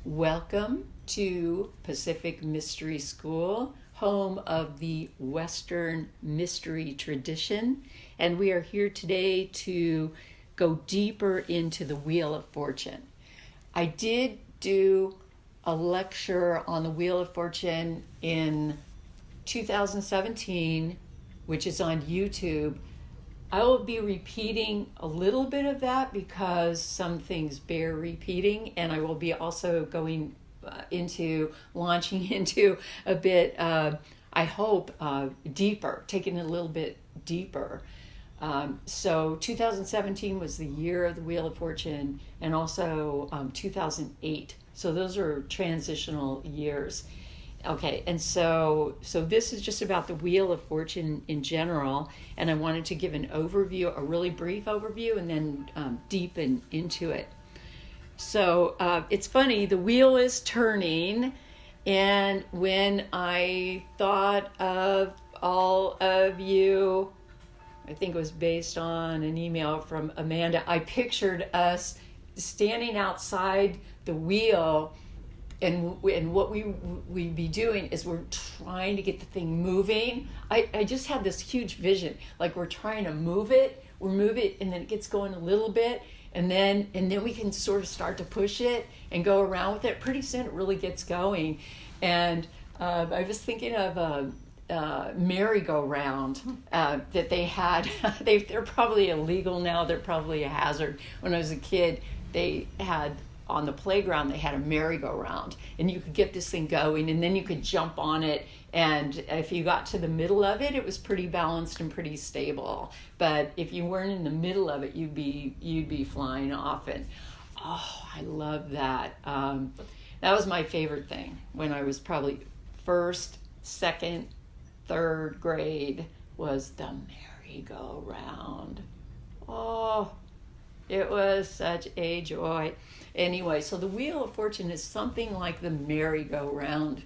Welcome to Pacific Mystery School, home of the Western mystery tradition. And we are here today to go deeper into the Wheel of Fortune. I did do a lecture on the Wheel of Fortune in 2017, which is on YouTube. I will be repeating a little bit of that because some things bear repeating, and I will be also going launching into a bit, I hope, deeper, taking it a little bit deeper. So 2017 was the year of the Wheel of Fortune, and also 2008. So those are transitional years. Okay, and so this is just about the Wheel of Fortune in general, and I wanted to give an overview, a really brief overview, and then deepen into it. So it's funny, the wheel is turning, and when I thought of all of you, I think it was based on an email from Amanda, I pictured us standing outside the wheel. And what we'd be doing is we're trying to get the thing moving. I just had this huge vision, like we're trying to move it, and then it gets going a little bit, and then we can sort of start to push it and go around with it. Pretty soon it really gets going. And I was thinking of a merry-go-round that they had. They're probably illegal now. They're probably a hazard. When I was a kid, they had on the playground, they had a merry-go-round, and you could get this thing going, and then you could jump on it, and if you got to the middle of it, it was pretty balanced and pretty stable. But if you weren't in the middle of it, you'd be flying off. And I love that. That was my favorite thing when I was probably first, second, third grade, was the merry-go-round. It was such a joy. Anyway, so the Wheel of Fortune is something like the merry-go-round.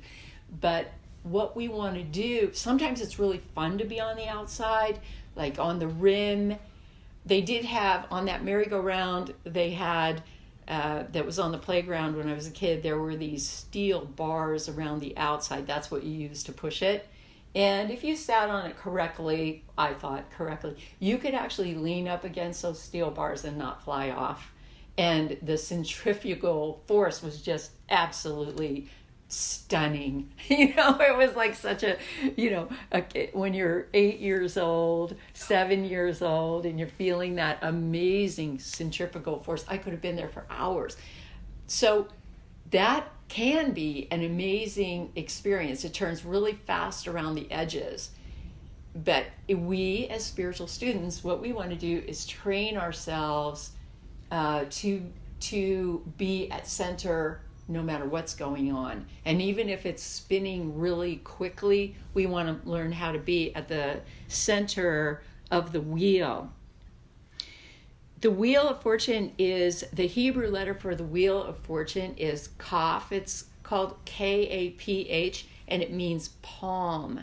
But what we want to do, sometimes it's really fun to be on the outside, like on the rim. They did have, on that merry-go-round, they had, that was on the playground when I was a kid, there were these steel bars around the outside. That's what you use to push it. And if you sat on it correctly, I thought correctly, you could actually lean up against those steel bars and not fly off. And the centrifugal force was just absolutely stunning. It was like such a, when you're 8 years old, 7 years old, and you're feeling that amazing centrifugal force. I could have been there for hours. So that can be an amazing experience. It turns really fast around the edges. But we, as spiritual students, what we want to do is train ourselves to be at center no matter what's going on. And even if it's spinning really quickly, we want to learn how to be at the center of the wheel. The Wheel of Fortune is, the Hebrew letter for the Wheel of Fortune is Kaf. It's called K-A-P-H, and it means palm.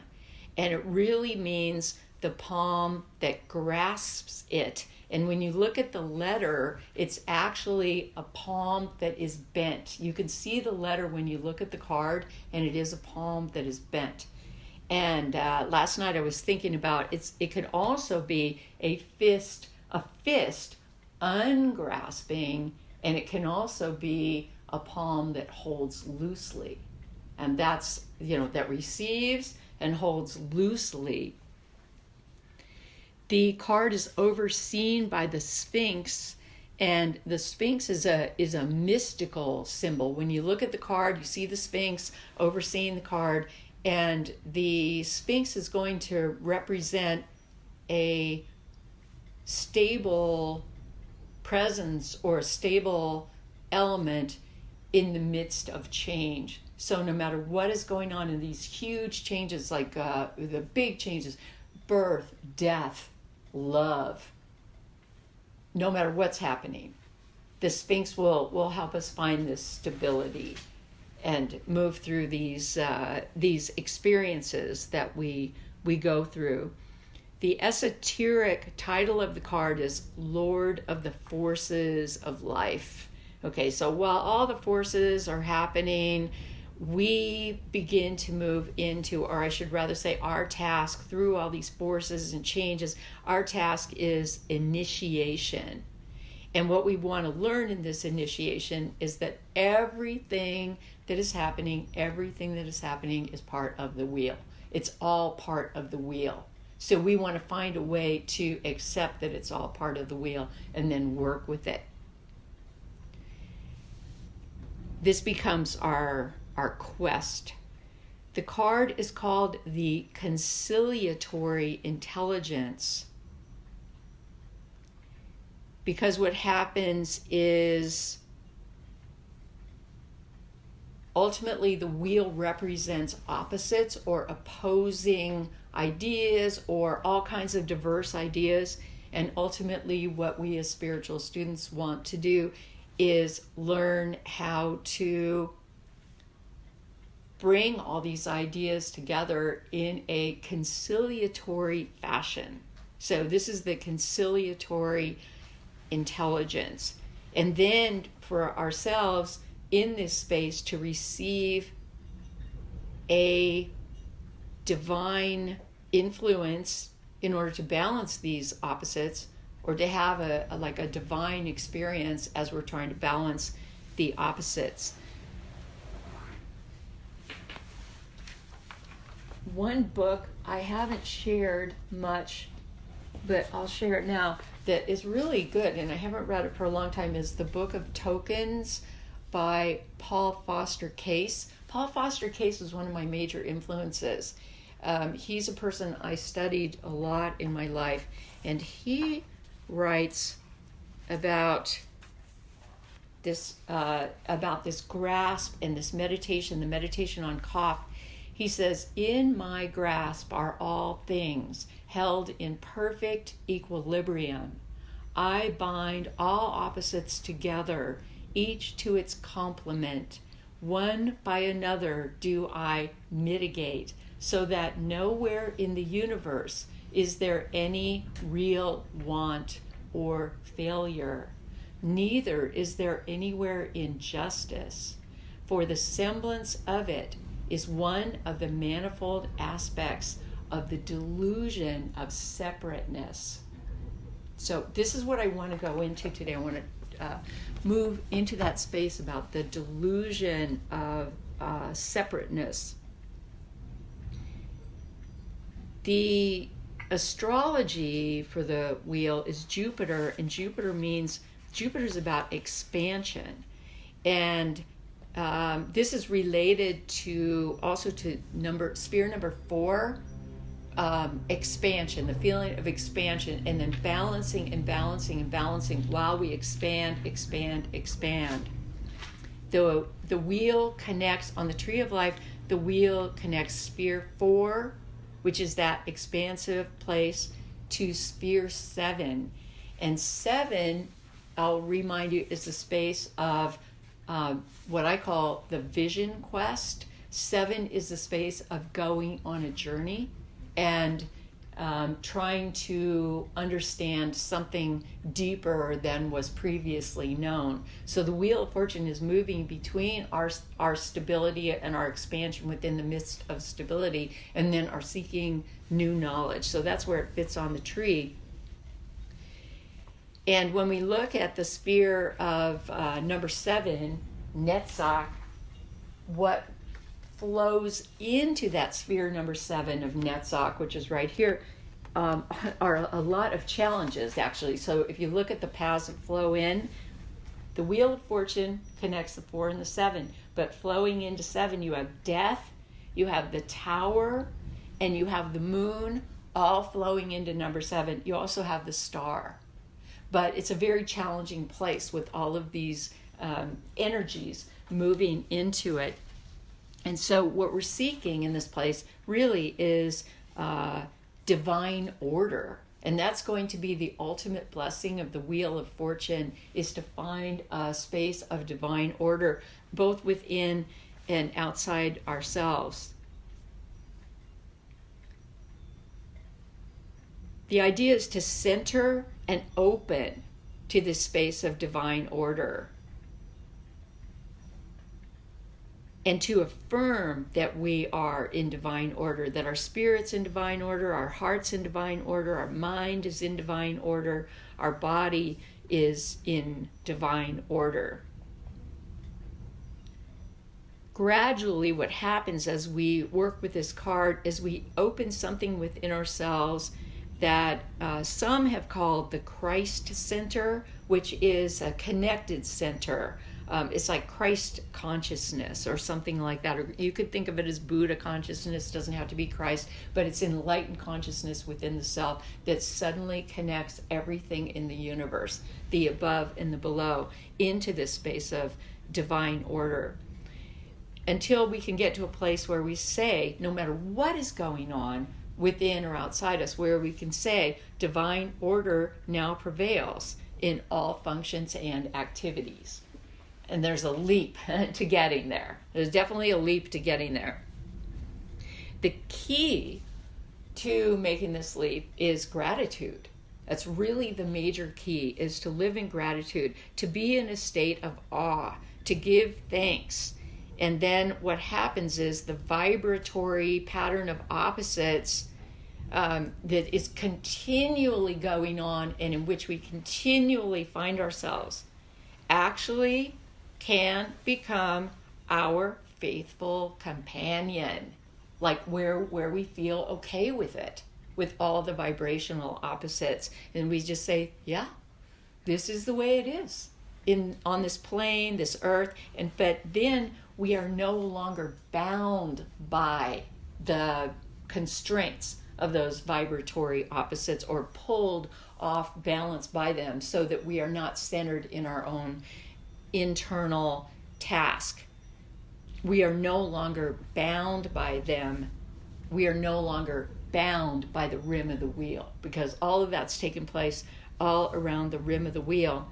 And it really means the palm that grasps it. And when you look at the letter, it's actually a palm that is bent. You can see the letter when you look at the card, and it is a palm that is bent. And last night I was thinking about it could also be a fist ungrasping, and it can also be a palm that holds loosely. And that's, that receives and holds loosely. The card is overseen by the Sphinx, and the Sphinx is a mystical symbol. When you look at the card, you see the Sphinx overseeing the card, and the Sphinx is going to represent a stable presence or a stable element in the midst of change. So no matter what is going on in these huge changes, like the big changes, birth, death, love, no matter what's happening, the Sphinx will help us find this stability and move through these experiences that we go through. The esoteric title of the card is Lord of the Forces of Life. Okay, so while all the forces are happening, we begin to move into, or I should rather say, our task through all these forces and changes, our task is initiation. And what we want to learn in this initiation is that everything that is happening is part of the wheel. It's all part of the wheel. So we want to find a way to accept that it's all part of the wheel and then work with it. This becomes our quest. The card is called the conciliatory intelligence, because what happens is ultimately the wheel represents opposites or opposing ideas or all kinds of diverse ideas. And ultimately what we as spiritual students want to do is learn how to bring all these ideas together in a conciliatory fashion. So this is the conciliatory intelligence. And then for ourselves in this space to receive a divine influence in order to balance these opposites, or to have a divine experience as we're trying to balance the opposites. One book I haven't shared much, but I'll share it now, that is really good, and I haven't read it for a long time, is the Book of Tokens by Paul Foster Case. Paul Foster Case is one of my major influences. He's a person I studied a lot in my life, and he writes about this grasp and this meditation, the meditation on cough. He says, "In my grasp are all things held in perfect equilibrium. I bind all opposites together, each to its complement. One by another do I mitigate, so that nowhere in the universe is there any real want or failure. Neither is there anywhere injustice, for the semblance of it is one of the manifold aspects of the delusion of separateness." So this is what I want to go into today. I want to move into that space about the delusion of separateness. The astrology for the wheel is Jupiter, and Jupiter's about expansion. And this is related to sphere number 4, expansion, the feeling of expansion, and then balancing and balancing and balancing while we expand. The wheel connects on the Tree of Life. The wheel connects sphere 4, which is that expansive place, to sphere 7. And 7, I'll remind you, is the space of what I call the vision quest. 7 is the space of going on a journey and trying to understand something deeper than was previously known. So the Wheel of Fortune is moving between our stability and our expansion within the midst of stability, and then our seeking new knowledge. So that's where it fits on the tree. And when we look at the sphere of number 7, Netzach, what flows into that sphere number 7 of Netzach, which is right here, are a lot of challenges, actually. So if you look at the paths that flow in, the Wheel of Fortune connects the 4 and the 7, but flowing into 7, you have death, you have the Tower, and you have the moon, all flowing into number 7. You also have the star. But it's a very challenging place with all of these energies moving into it. And so what we're seeking in this place really is divine order. And that's going to be the ultimate blessing of the Wheel of Fortune, is to find a space of divine order, both within and outside ourselves. The idea is to center and open to this space of divine order. and to affirm that we are in divine order, that our spirit's in divine order, our heart's in divine order, our mind is in divine order, our body is in divine order. Gradually, what happens as we work with this card is we open something within ourselves that some have called the Christ center, which is a connected center. It's like Christ consciousness or something like that. Or you could think of it as Buddha consciousness. It doesn't have to be Christ, but it's enlightened consciousness within the self that suddenly connects everything in the universe, the above and the below, into this space of divine order. Until we can get to a place where we say, no matter what is going on within or outside us, where we can say divine order now prevails in all functions and activities. And there's a leap to getting there. There's definitely a leap to getting there. The key to making this leap is gratitude. That's really the major key, is to live in gratitude, to be in a state of awe, to give thanks. And then what happens is the vibratory pattern of opposites that is continually going on and in which we continually find ourselves actually can become our faithful companion, like where we feel okay with it, with all the vibrational opposites. And we just say, yeah, this is the way it is on this plane, this earth. But then we are no longer bound by the constraints of those vibratory opposites or pulled off balance by them, so that we are not centered in our own internal task. We are no longer bound by them. We are no longer bound by the rim of the wheel, because all of that's taking place all around the rim of the wheel.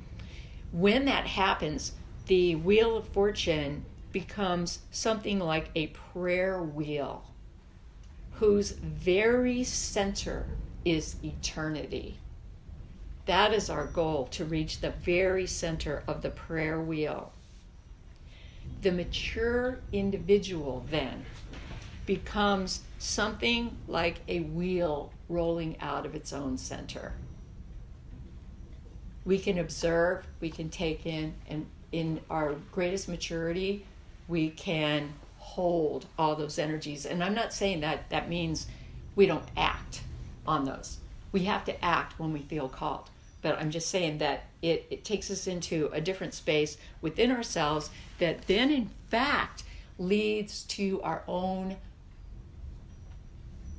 When that happens, the wheel of fortune becomes something like a prayer wheel whose very center is eternity. That is our goal, to reach the very center of the prayer wheel. The mature individual then becomes something like a wheel rolling out of its own center. We can observe, we can take in, and in our greatest maturity, we can hold all those energies. And I'm not saying that means we don't act on those. We have to act when we feel called. But I'm just saying that it takes us into a different space within ourselves that then, in fact, leads to our own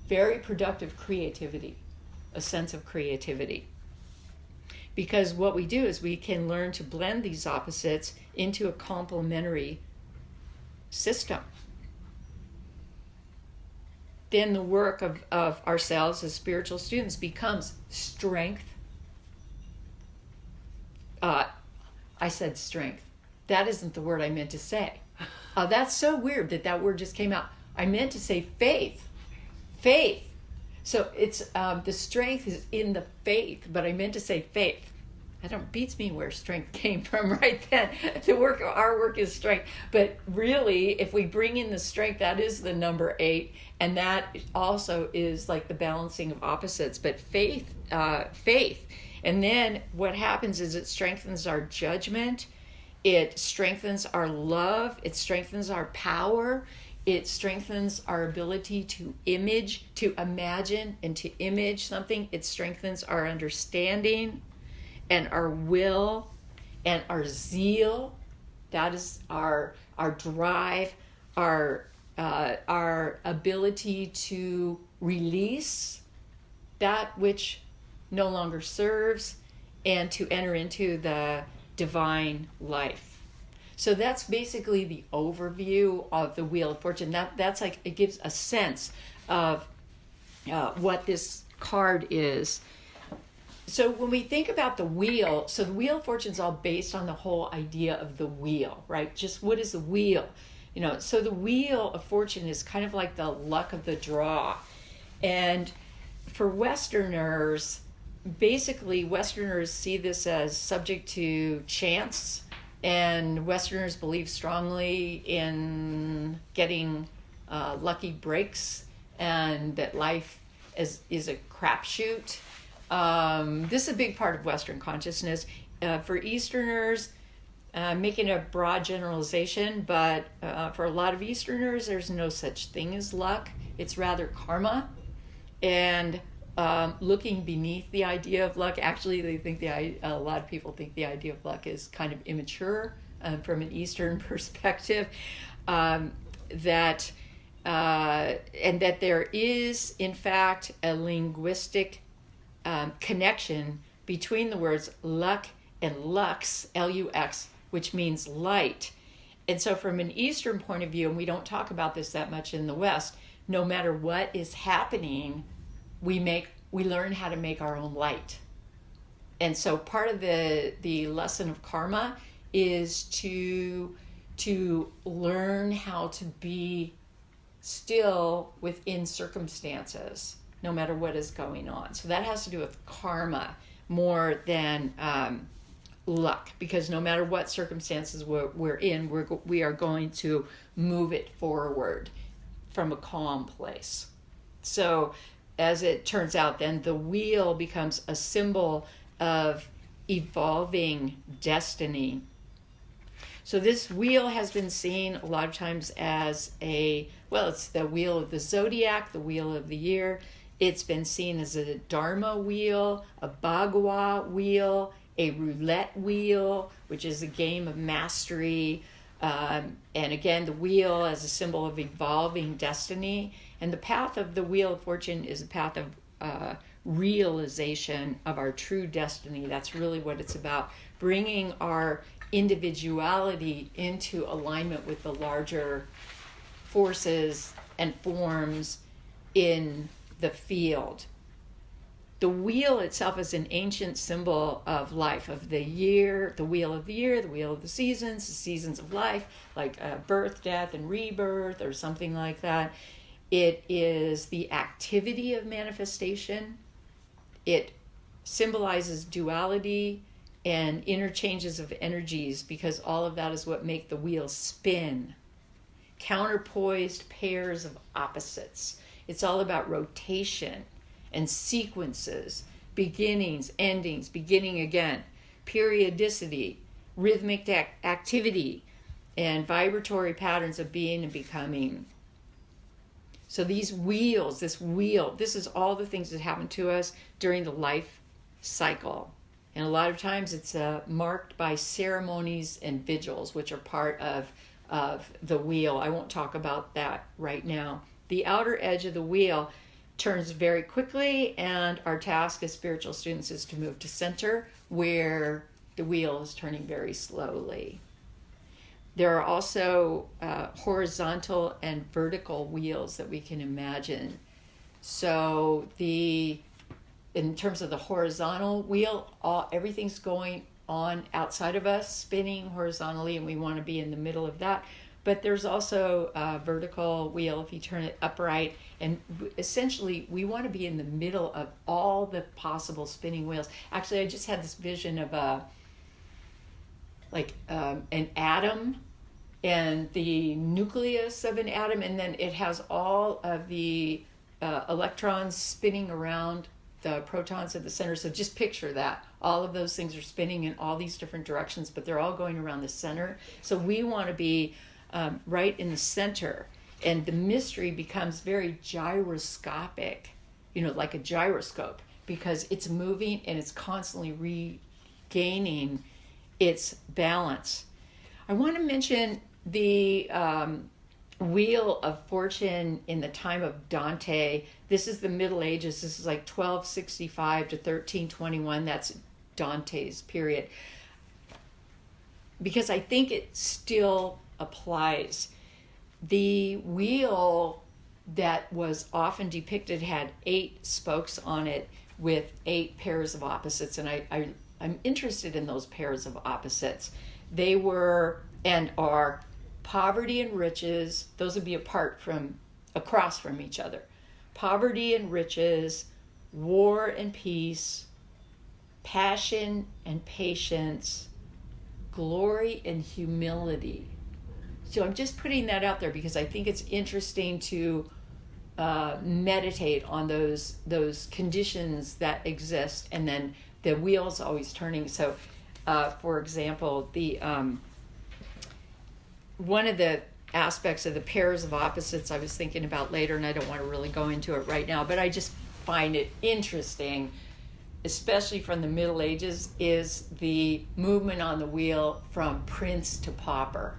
very productive creativity, a sense of creativity. Because what we do is we can learn to blend these opposites into a complementary system. Then the work of ourselves as spiritual students becomes strength. I said strength. That isn't the word I meant to say. That's so weird that word just came out. I meant to say faith. Faith. So it's the strength is in the faith, but I meant to say faith. That beats me where strength came from right then. Our work is strength. But really, if we bring in the strength, that is the number 8. And that also is like the balancing of opposites. But faith. And then what happens is it strengthens our judgment. It strengthens our love. It strengthens our power. It strengthens our ability to imagine and to image something. It strengthens our understanding and our will and our zeal. That is our drive, our ability to release that which no longer serves and to enter into the divine life. So that's basically the overview of the Wheel of Fortune. That's like, it gives a sense of what this card is. So when we think about the wheel, so the Wheel of Fortune is all based on the whole idea of the wheel, right? Just what is the wheel? So the Wheel of Fortune is kind of like the luck of the draw. And for Westerners, basically Westerners see this as subject to chance And Westerners believe strongly in getting lucky breaks, and that life is a crapshoot. This is a big part of Western consciousness. For Easterners, making a broad generalization, but for a lot of Easterners, there's no such thing as luck. It's rather karma. And looking beneath the idea of luck, actually, they think a lot of people think the idea of luck is kind of immature from an Eastern perspective. That and that there is, in fact, a linguistic connection between the words luck and lux, L-U-X, which means light. And so from an Eastern point of view, and we don't talk about this that much in the West, no matter what is happening, we learn how to make our own light. And so part of the lesson of karma is to learn how to be still within circumstances, no matter what is going on. So that has to do with karma more than luck, because no matter what circumstances we're in, we are going to move it forward from a calm place. So as it turns out, then the wheel becomes a symbol of evolving destiny. So this wheel has been seen a lot of times as it's the wheel of the zodiac, the wheel of the year. It's been seen as a dharma wheel, a bagua wheel, a roulette wheel, which is a game of mastery. And again, the wheel as a symbol of evolving destiny. And the path of the Wheel of Fortune is a path of realization of our true destiny. That's really what it's about, bringing our individuality into alignment with the larger forces and forms in the field. The wheel itself is an ancient symbol of life, of the year, the wheel of the year, the wheel of the seasons of life, like birth, death, and rebirth, or something like that. It is the activity of manifestation. It symbolizes duality and interchanges of energies, because all of that is what make the wheel spin. Counterpoised pairs of opposites. It's all about rotation and sequences, beginnings, endings, beginning again, periodicity, rhythmic activity, and vibratory patterns of being and becoming. So these wheels, this is all the things that happen to us during the life cycle. And a lot of times it's marked by ceremonies and vigils, which are part of the wheel. I won't talk about that right now. The outer edge of the wheel turns very quickly, and our task as spiritual students is to move to center, where the wheel is turning very slowly. There are also horizontal and vertical wheels that we can imagine. So in terms of the horizontal wheel, everything's going on outside of us, spinning horizontally, and we want to be in the middle of that. But there's also a vertical wheel if you turn it upright, and essentially we want to be in the middle of all the possible spinning wheels. Actually, I just had this vision of an atom and the nucleus of an atom, and then it has all of the electrons spinning around the protons at the center. So just picture that. All of those things are spinning in all these different directions, but they're all going around the center. So we want to be right in the center, and the mystery becomes very gyroscopic, like a gyroscope, because it's moving and it's constantly regaining its balance. I want to mention the Wheel of Fortune in the time of Dante. This is the Middle Ages. This is like 1265 to 1321. That's Dante's period. Because I think it still applies. The wheel that was often depicted had 8 spokes on it with 8 pairs of opposites, and I'm interested in those pairs of opposites. They were and are poverty and riches. Those would be across from each other. Poverty and riches, war and peace, passion and patience, glory and humility. So I'm just putting that out there because I think it's interesting to meditate on those conditions that exist, and then the wheel's always turning. So, for example, the one of the aspects of the pairs of opposites I was thinking about later, and I don't want to really go into it right now, but I just find it interesting, especially from the Middle Ages, is the movement on the wheel from prince to pauper.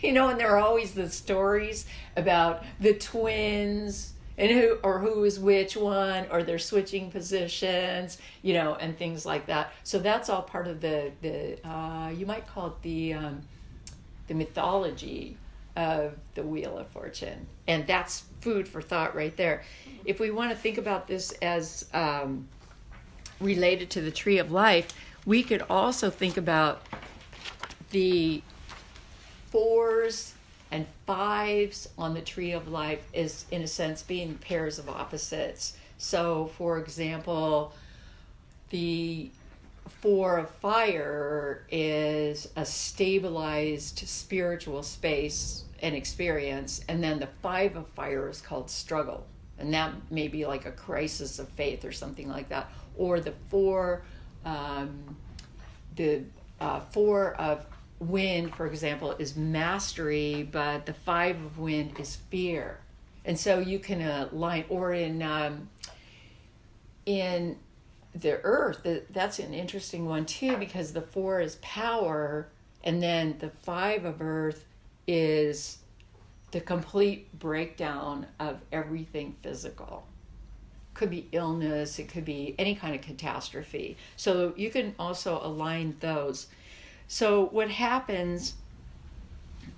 And there are always the stories about the twins and who is which one, or they're switching positions, and things like that. So that's all part of the you might call it the mythology of the Wheel of Fortune. And that's food for thought right there. If we want to think about this as related to the Tree of Life, we could also think about the 4s and 5s on the Tree of Life is, in a sense, being pairs of opposites. So, for example, the 4 of fire is a stabilized spiritual space and experience, and then the 5 of fire is called struggle, and that may be like a crisis of faith or something like that. Or the 4 of wind, for example, is mastery, but the 5 of wind is fear. And so you can align, or in the earth, that's an interesting one too, because the 4 is power, and then the 5 of earth is the complete breakdown of everything physical. Could be illness, it could be any kind of catastrophe. So you can also align those. So what happens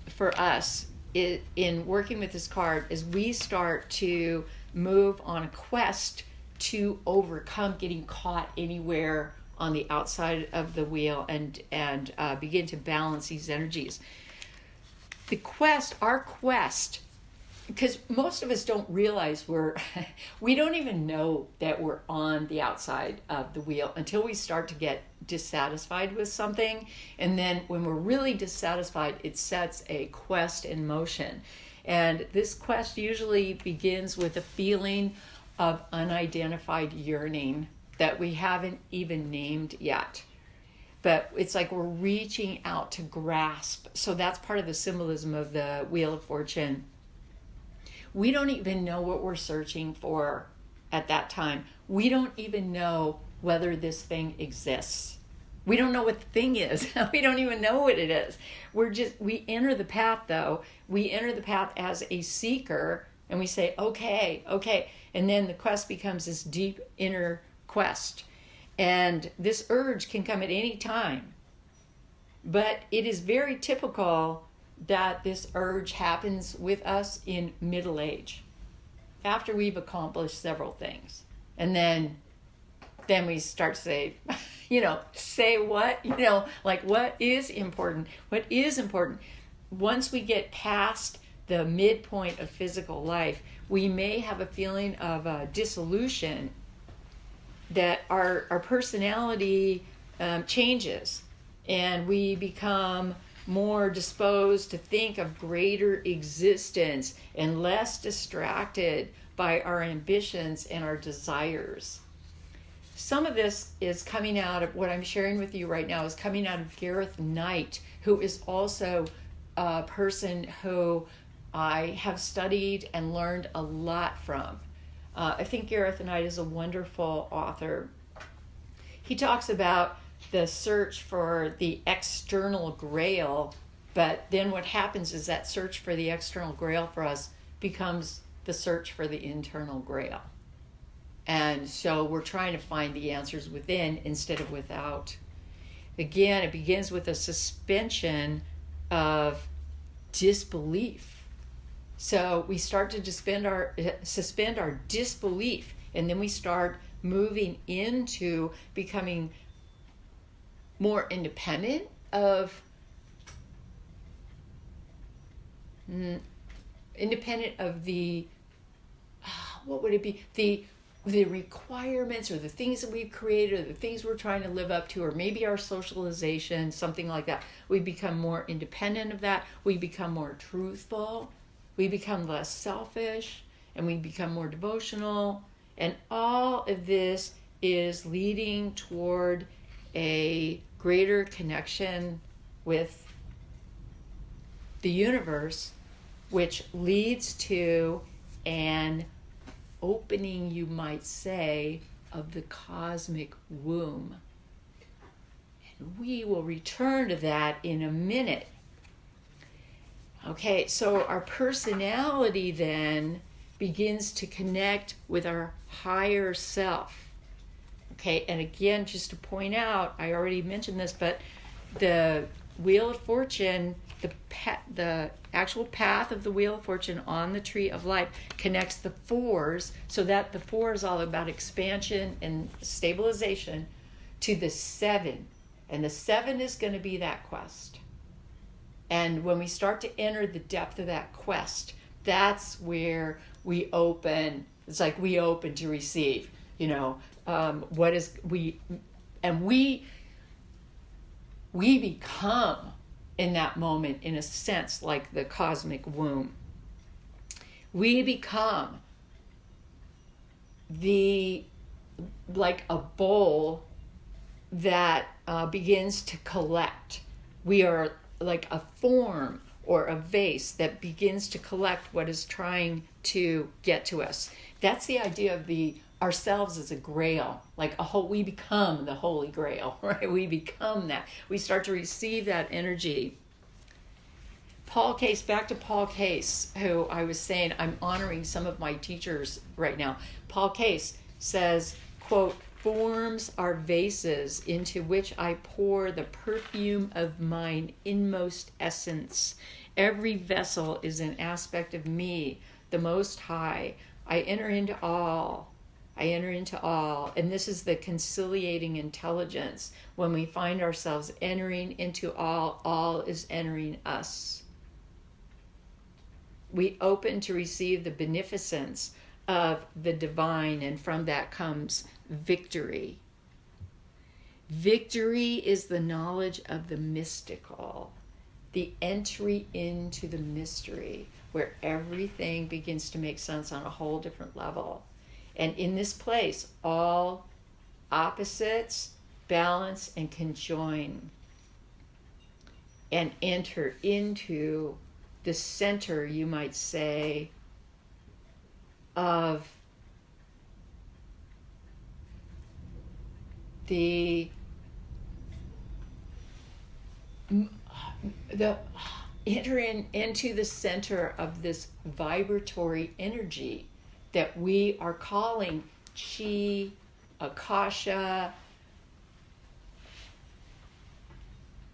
for us in working with this card is we start to move on a quest to overcome getting caught anywhere on the outside of the wheel and begin to balance these energies. Our quest, because most of us don't realize we don't even know that we're on the outside of the wheel until we start to get dissatisfied with something. And then when we're really dissatisfied, it sets a quest in motion. And this quest usually begins with a feeling of unidentified yearning that we haven't even named yet. But it's like we're reaching out to grasp. So that's part of the symbolism of the Wheel of Fortune. We don't even know what we're searching for at that time. We don't even know whether this thing exists. We don't know what the thing is. We don't even know what it is. We enter the path though. We enter the path as a seeker, and we say, okay. And then the quest becomes this deep inner quest. And this urge can come at any time. But it is very typical that this urge happens with us in middle age, after we've accomplished several things. And then we start to say, say what? Like what is important? What is important? Once we get past the midpoint of physical life, we may have a feeling of dissolution, that our personality changes, and we become more disposed to think of greater existence and less distracted by our ambitions and our desires. Some of this is coming out of what I'm sharing with you right now, is coming out of Gareth Knight, who is also a person who I have studied and learned a lot from. I think Gareth Knight is a wonderful author. He talks about the search for the external grail, but then what happens is that search for the external grail for us becomes the search for the internal grail. And so we're trying to find the answers within instead of without. Again, it begins with a suspension of disbelief. So we start to suspend our disbelief, and then we start moving into becoming more independent of the, what would it be? the requirements or the things that we've created or the things we're trying to live up to, or maybe our socialization, something like that. We become more independent of that. We become more truthful. We become less selfish, and we become more devotional. And all of this is leading toward a greater connection with the universe, which leads to an opening, you might say, of the cosmic womb. And we will return to that in a minute. Okay, so our personality then begins to connect with our higher self. Okay, and again, just to point out, I already mentioned this, but the Wheel of Fortune, the actual path of the Wheel of Fortune on the Tree of Life connects the fours, so that the four is all about expansion and stabilization, to the seven. And the seven is going to be that quest. And when we start to enter the depth of that quest, that's where we open. It's like we open to receive, we become in that moment, in a sense, like the cosmic womb. We become like a bowl that begins to collect. We are like a form or a vase that begins to collect what is trying to get to us. That's the idea of ourselves as a grail, like we become the Holy Grail, right? We become that. We start to receive that energy. Back to Paul Case, who I was saying, I'm honoring some of my teachers right now. Paul Case says, quote, "Forms are vases into which I pour the perfume of mine inmost essence. Every vessel is an aspect of me, the Most High. I enter into all. And this is the conciliating intelligence. When we find ourselves entering into all is entering us. We open to receive the beneficence of the divine, and from that comes victory. Victory is the knowledge of the mystical, the entry into the mystery, where everything begins to make sense on a whole different level. And in this place, all opposites balance and conjoin and enter into the center, you might say, of enter into the center of this vibratory energy that we are calling chi, akasha.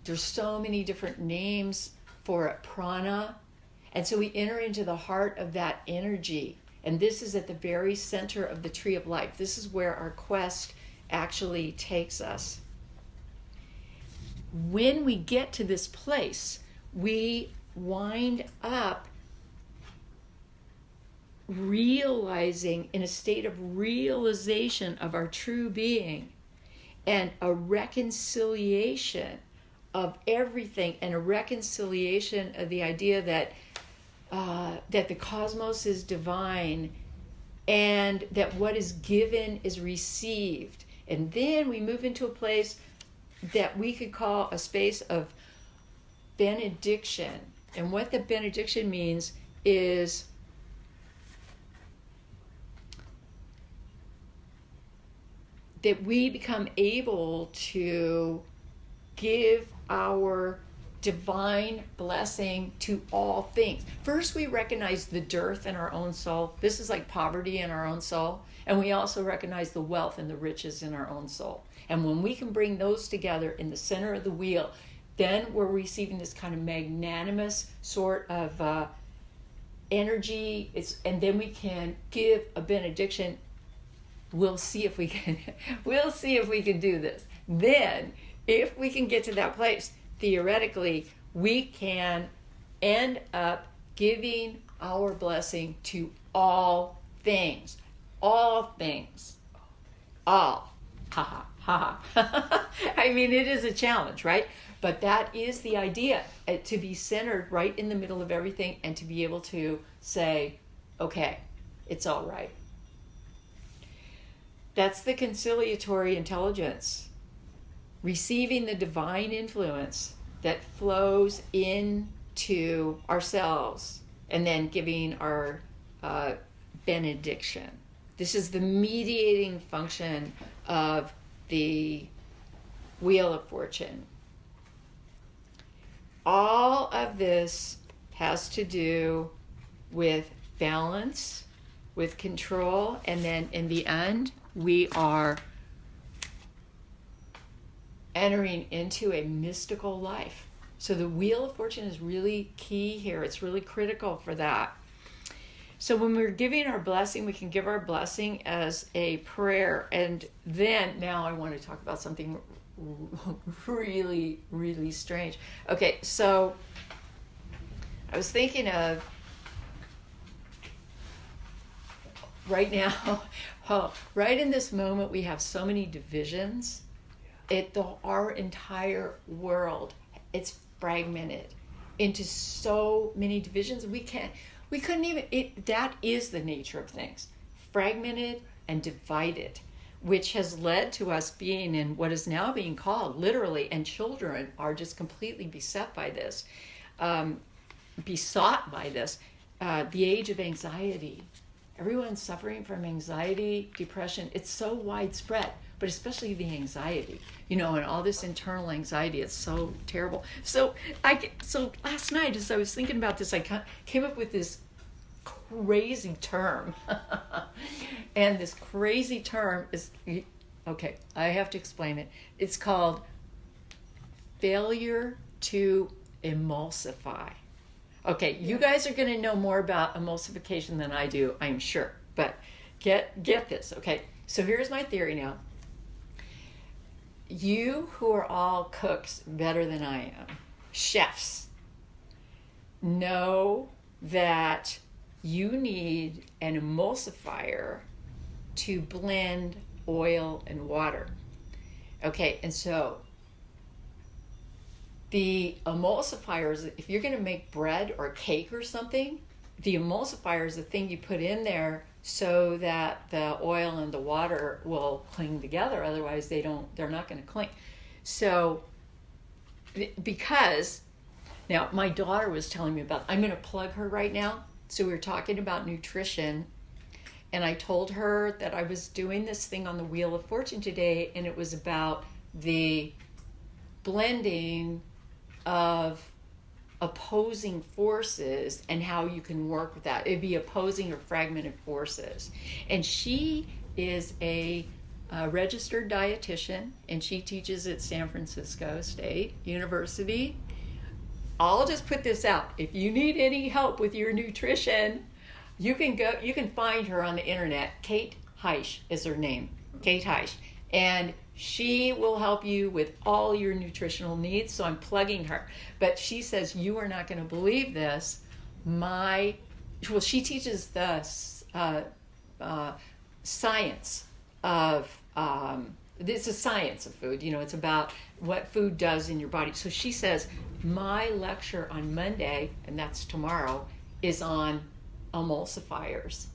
There's so many different names for it, prana. And so we enter into the heart of that energy. And this is at the very center of the Tree of Life. This is where our quest actually takes us. When we get to this place, we wind up realizing, in a state of realization of our true being, and a reconciliation of everything, and a reconciliation of the idea that the cosmos is divine, and that what is given is received. And then we move into a place that we could call a space of benediction. And what the benediction means is that we become able to give our divine blessing to all things. First, we recognize the dearth in our own soul. This is like poverty in our own soul. And we also recognize the wealth and the riches in our own soul. And when we can bring those together in the center of the wheel, then we're receiving this kind of magnanimous sort of energy. And then we can give a benediction. We'll see if we can do this. Then, if we can get to that place, theoretically, we can end up giving our blessing to all things. all things. All. Ha ha ha. I mean, it is a challenge, right? But that is the idea, to be centered right in the middle of everything and to be able to say, okay, it's all right. That's the conciliatory intelligence, receiving the divine influence that flows into ourselves and then giving our benediction. This is the mediating function of the Wheel of Fortune. All of this has to do with balance, with control, and then in the end, we are entering into a mystical life. So the Wheel of Fortune is really key here. It's really critical for that. So when we're giving our blessing, we can give our blessing as a prayer. And then, now I want to talk about something really, really strange. Okay, so I was thinking of right now, right in this moment, we have so many divisions. Our entire world, it's fragmented into so many divisions. That is the nature of things. Fragmented and divided, which has led to us being in what is now being called, literally, and children are just completely besought by this, the age of anxiety. Everyone's suffering from anxiety, depression. It's so widespread, but especially the anxiety, and all this internal anxiety. It's so terrible. So last night, as I was thinking about this, I came up with this crazy term. And this crazy term is, okay, I have to explain it. It's called failure to emulsify. Okay, you guys are going to know more about emulsification than I do, I'm sure. But get this, okay? So here's my theory now. You who are all cooks better than I am, chefs, know that you need an emulsifier to blend oil and water. Okay, and so the emulsifiers, if you're going to make bread or cake or something, the emulsifier is the thing you put in there so that the oil and the water will cling together. Otherwise, they're not going to cling. So, because now my daughter was telling me about, I'm going to plug her right now. So we were talking about nutrition, and I told her that I was doing this thing on the Wheel of Fortune today, and it was about the blending of opposing forces and how you can work with that. It'd be opposing or fragmented forces. And she is a registered dietitian, and she teaches at San Francisco State University. I'll just put this out. If you need any help with your nutrition, you can find her on the internet. Kate Heisch is her name. Kate Heisch. And she will help you with all your nutritional needs. So I'm plugging her. But she says, you are not going to believe this. She teaches the science of, it's a science of food. It's about what food does in your body. So she says, my lecture on Monday, and that's tomorrow, is on emulsifiers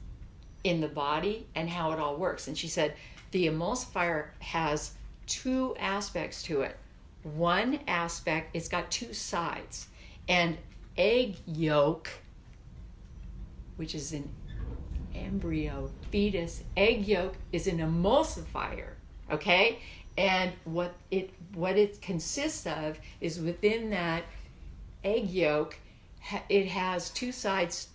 in the body and how it all works. And she said, the emulsifier has two aspects to it. One aspect, it's got two sides. And egg yolk, which is an embryo, fetus, egg yolk is an emulsifier, okay? And what it consists of is within that egg yolk, it has two sides.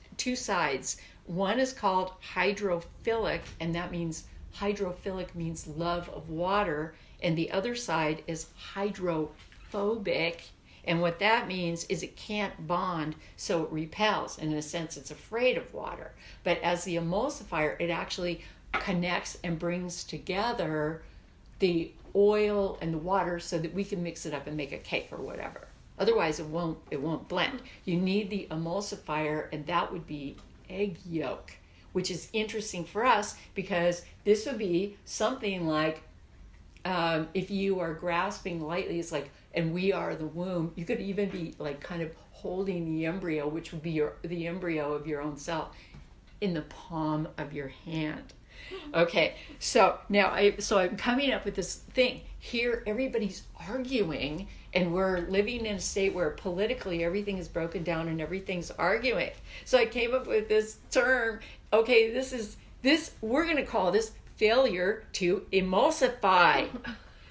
One is called hydrophilic, and that means hydrophilic means love of water, and the other side is hydrophobic, and what that means is it can't bond, so it repels. In a sense, it's afraid of water. But as the emulsifier, it actually connects and brings together the oil and the water so that we can mix it up and make a cake or whatever. Otherwise, it won't blend. You need the emulsifier, and that would be egg yolk, which is interesting for us because this would be something like, if you are grasping lightly, it's like, and we are the womb, you could even be like kind of holding the embryo, which would be the embryo of your own self, in the palm of your hand. Okay, so now I'm coming up with this thing. Here everybody's arguing, and we're living in a state where politically everything is broken down and everything's arguing. So I came up with this term. Okay, we're going to call this failure to emulsify.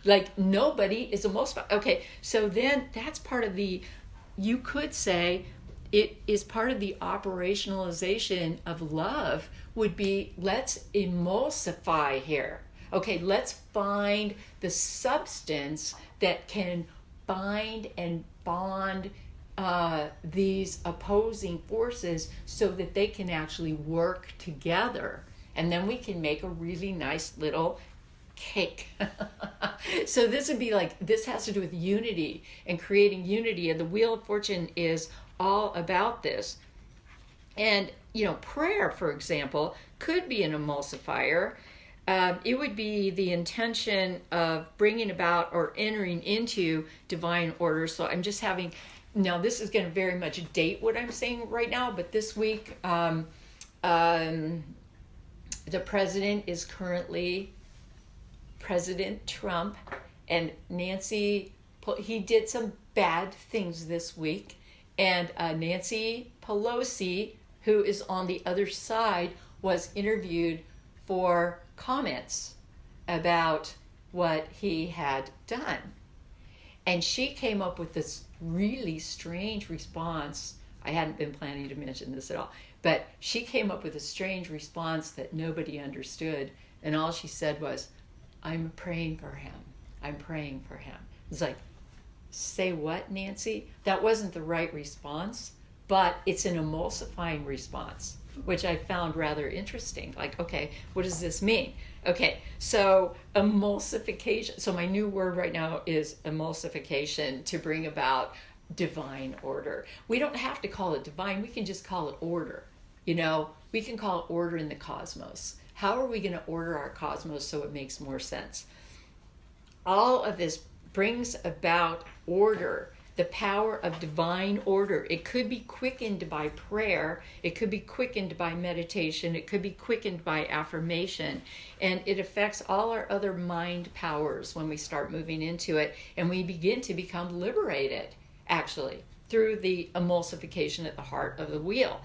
Like nobody is emulsified. Okay, so then that's part of you could say it is part of the operationalization of love, would be, let's emulsify here. Okay, let's find the substance that can bind and bond these opposing forces so that they can actually work together. And then we can make a really nice little cake. So this would be like, this has to do with unity and creating unity. And the Wheel of Fortune is all about this. And, prayer, for example, could be an emulsifier. It would be the intention of bringing about or entering into divine order. So I'm just now this is going to very much date what I'm saying right now, but this week, the president is currently President Trump, and Nancy, he did some bad things this week, and Nancy Pelosi, who is on the other side, was interviewed for comments about what he had done. And she came up with this really strange response. I hadn't been planning to mention this at all, but she came up with a strange response that nobody understood. And all she said was, I'm praying for him. I'm praying for him. It's like, say what, Nancy? That wasn't the right response, but it's an emulsifying response, which I found rather interesting. Like, okay, what does this mean? Okay, so emulsification. So my new word right now is emulsification, to bring about divine order. We don't have to call it divine. We can just call it order. We can call it order in the cosmos. How are we going to order our cosmos so it makes more sense? All of this brings about order, the power of divine order. It could be quickened by prayer. It could be quickened by meditation. It could be quickened by affirmation. And it affects all our other mind powers when we start moving into it. And we begin to become liberated, actually, through the emulsification at the heart of the wheel.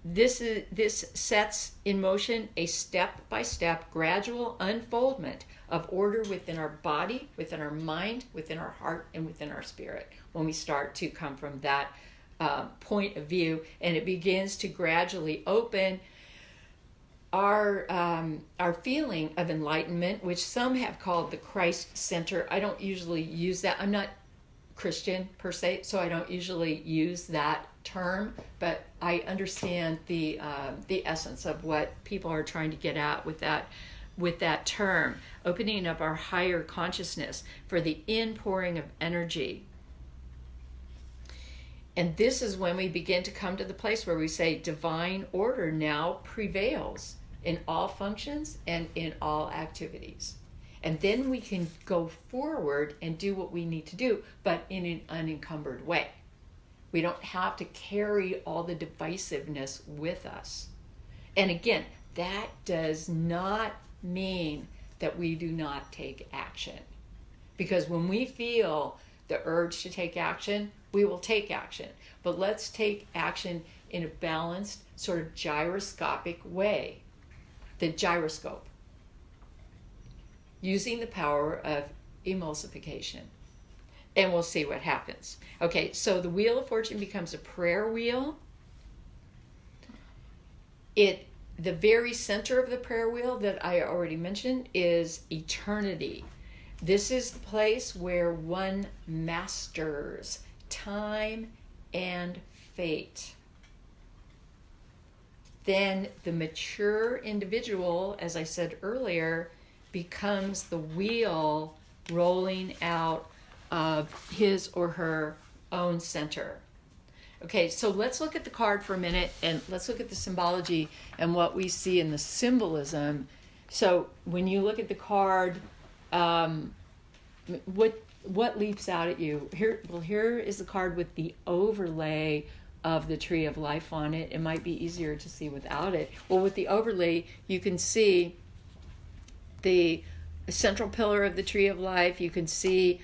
This sets in motion a step-by-step gradual unfoldment of order within our body, within our mind, within our heart, and within our spirit when we start to come from that point of view. And it begins to gradually open our feeling of enlightenment, which some have called the Christ Center. I don't usually use that. I'm not Christian per se, so I don't usually use that term, but I understand the essence of what people are trying to get at with that term, opening up our higher consciousness for the inpouring of energy. And this is when we begin to come to the place where we say divine order now prevails in all functions and in all activities. And then we can go forward and do what we need to do, but in an unencumbered way. We don't have to carry all the divisiveness with us. And again, that does not mean that we do not take action. Because when we feel the urge to take action, we will take action. But let's take action in a balanced, sort of gyroscopic way. The gyroscope. Using the power of emulsification. And we'll see what happens. Okay, so the Wheel of Fortune becomes a prayer wheel. The very center of the prayer wheel that I already mentioned is eternity. This is the place where one masters time and fate. Then the mature individual, as I said earlier, becomes the wheel rolling out of his or her own center. Okay, so let's look at the card for a minute, and let's look at the symbology and what we see in the symbolism. So when you look at the card, what leaps out at you? Here is the card with the overlay of the tree of life on it. It might be easier to see without it. Well, with the overlay, you can see the central pillar of the tree of life. You can see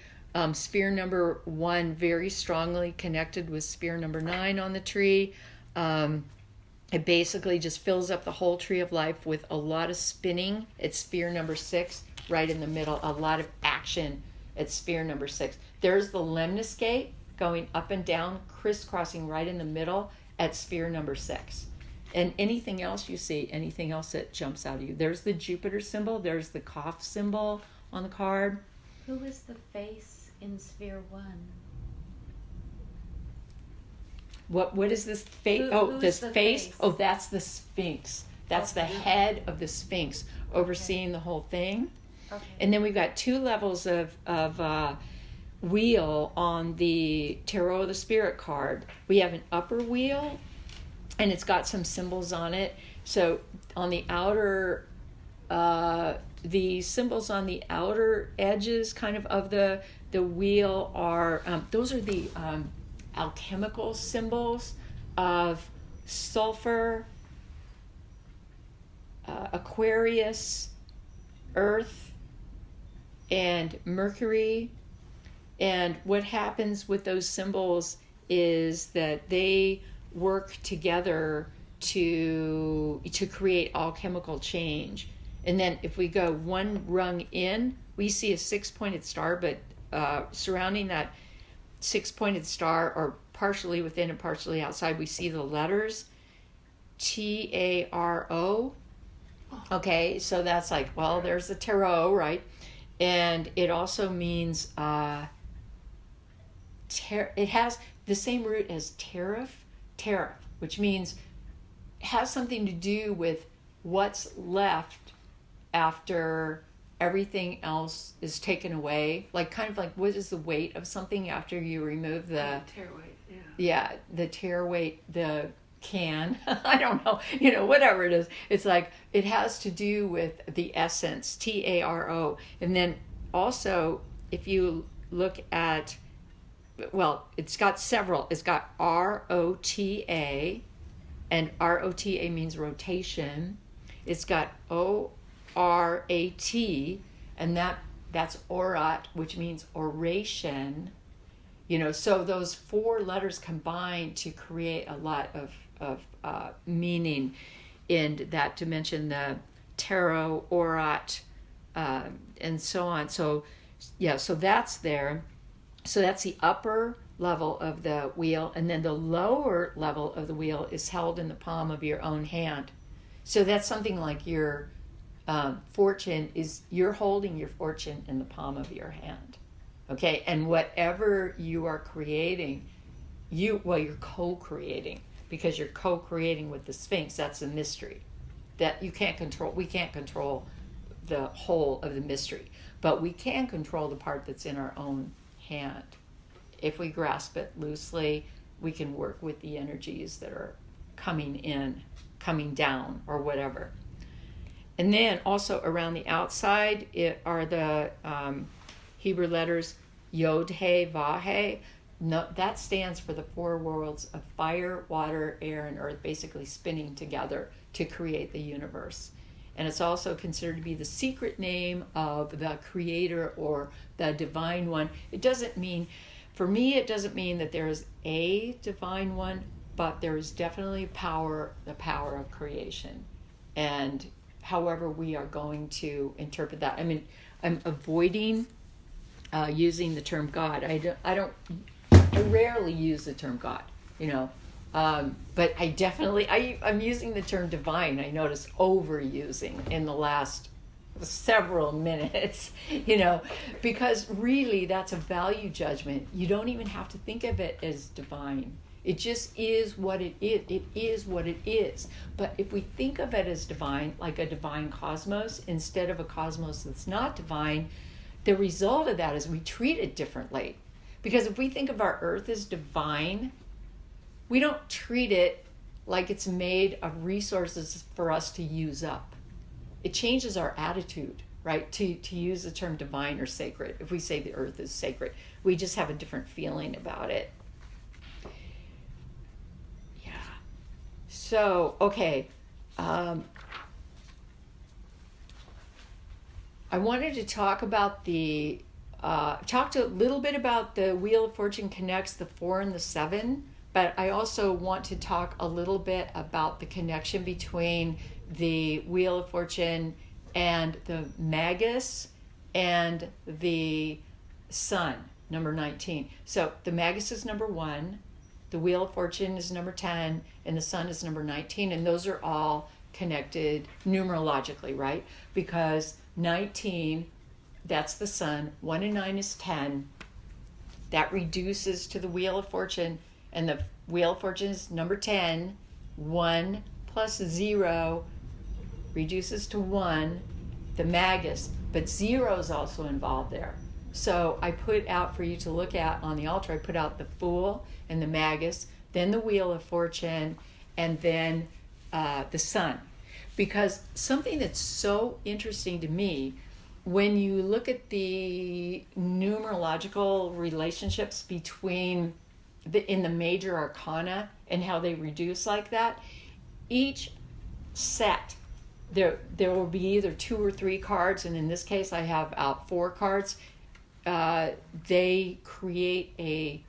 sphere number 1 very strongly connected with sphere number 9 on the tree. It basically just fills up the whole tree of life with a lot of spinning. It's sphere number 6 right in the middle. A lot of action at sphere number 6. There's the lemniscate going up and down, crisscrossing right in the middle at sphere number 6. And anything else you see, anything else that jumps out at you. There's the Jupiter symbol. There's the cough symbol on the card. Who is the face in sphere 1? What is this face? This face. Oh, that's the Sphinx. That's the head of the Sphinx overseeing the whole thing. Okay. And then we've got 2 levels of wheel on the Tarot of the Spirit card. We have an upper wheel, and it's got some symbols on it. So on the outer, the symbols on the outer edges kind of the wheel are, those are the alchemical symbols of sulfur, Aquarius, Earth, and Mercury. And what happens with those symbols is that they work together to create alchemical change. And then if we go one rung in, we see a 6-pointed star, but surrounding that 6-pointed star, or partially within and partially outside, we see the letters T-A-R-O. Okay, so that's like, well, there's the tarot, right? And it also means it has the same root as tariff, which means has something to do with what's left after everything else is taken away. Like, kind of like, what is the weight of something after you remove the tear weight, yeah, the tear weight, the can, I don't know, whatever it is. It's like, it has to do with the essence, T-A-R-O. And then also, if you look at, well, it's got several. It's got R-O-T-A, and R-O-T-A means rotation. It's got O-R-A-T, and that's orat, which means oration. So those 4 letters combine to create a lot of meaning in that dimension, the tarot, orat, and so on. So, yeah, so that's there. So that's the upper level of the wheel, and then the lower level of the wheel is held in the palm of your own hand. So that's something like your fortune is, you're holding your fortune in the palm of your hand. Okay, and whatever you are creating, you're co-creating, because you're co-creating with the Sphinx. That's a mystery that you can't control. We can't control the whole of the mystery, but we can control the part that's in our own hand. If we grasp it loosely, we can work with the energies that are coming in, coming down, or whatever. And then also around the outside, it are the Hebrew letters Yod He Vah He. No, that stands for the 4 worlds of fire, water, air, and earth, basically spinning together to create the universe. And it's also considered to be the secret name of the creator or the divine one. It doesn't mean, for me, it doesn't mean that there is a divine one, but there is definitely the power of creation. And however we are going to interpret that. I mean, I'm avoiding using the term God. I rarely use the term God, but I definitely, I'm using the term divine. I notice overusing in the last several minutes, because really that's a value judgment. You don't even have to think of it as divine. It just is what it is. It is what it is. But if we think of it as divine, like a divine cosmos, instead of a cosmos that's not divine, the result of that is we treat it differently. Because if we think of our earth as divine, we don't treat it like it's made of resources for us to use up. It changes our attitude, right? To use the term divine or sacred. If we say the earth is sacred, we just have a different feeling about it. Yeah. So, okay. I wanted to talk about talked a little bit about the Wheel of Fortune connects the 4 and the 7, but I also want to talk a little bit about the connection between the Wheel of Fortune and the Magus and the Sun, number 19. So the Magus is number 1, the Wheel of Fortune is number 10, and the Sun is number 19, and those are all connected numerologically, right? Because 19, that's the Sun, 1 and 9 is 10. That reduces to the Wheel of Fortune, and the Wheel of Fortune is number 10. 1 plus 0 reduces to 1, the Magus, but 0 is also involved there. So I put out for you to look at on the altar, I put out the Fool and the Magus, then the Wheel of Fortune, and then the Sun. Because something that's so interesting to me, when you look at the numerological relationships between in the major arcana and how they reduce like that, each set, there will be either 2 or 3 cards, and in this case I have out 4 cards. They create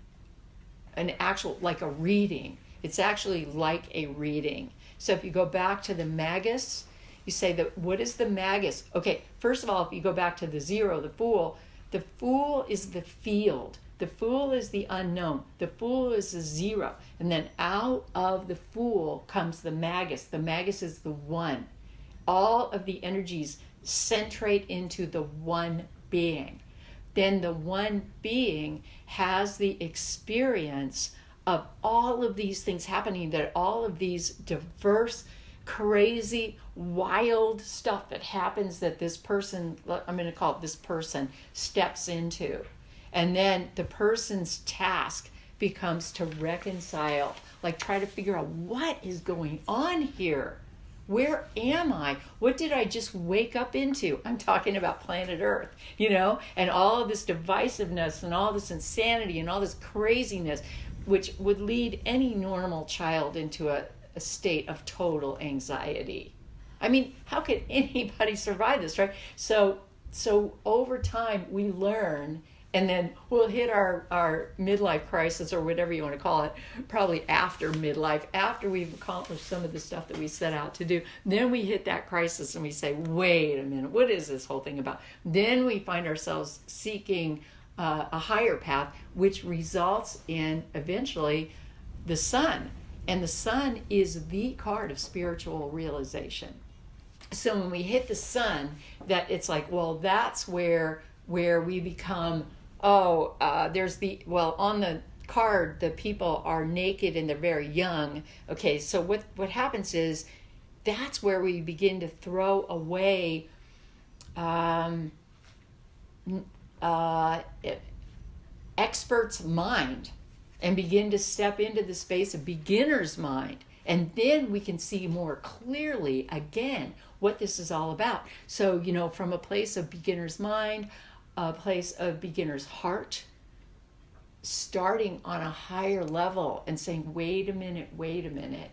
an actual, like a reading. It's actually like a reading. So if you go back to the Magus, you say that, what is the Magus? Okay, first of all, if you go back to the 0, the Fool is the field. The Fool is the unknown. The Fool is the 0. And then out of the Fool comes the Magus. The Magus is the 1. All of the energies centrate into the one being. Then the one being has the experience of all of these things happening, that all of these diverse, crazy, wild stuff that happens that this person, I'm going to call it this person, steps into. And then the person's task becomes to reconcile, like try to figure out what is going on here. Where am I? What did I just wake up into? I'm talking about planet Earth, and all of this divisiveness and all this insanity and all this craziness, which would lead any normal child into a state of total anxiety. I mean, how could anybody survive this, right? So over time we learn, and then we'll hit our midlife crisis, or whatever you want to call it, probably after midlife, after we've accomplished some of the stuff that we set out to do. Then we hit that crisis and we say, wait a minute, what is this whole thing about? Then we find ourselves seeking a higher path, which results in eventually the Sun. And the Sun is the card of spiritual realization. So when we hit the Sun, that it's like, well, that's where we become, on the card, the people are naked and they're very young. Okay, so what happens is, that's where we begin to throw away expert's mind and begin to step into the space of beginner's mind. And then we can see more clearly, again, what this is all about. So, from a place of beginner's mind, a place of beginner's heart, starting on a higher level and saying, wait a minute,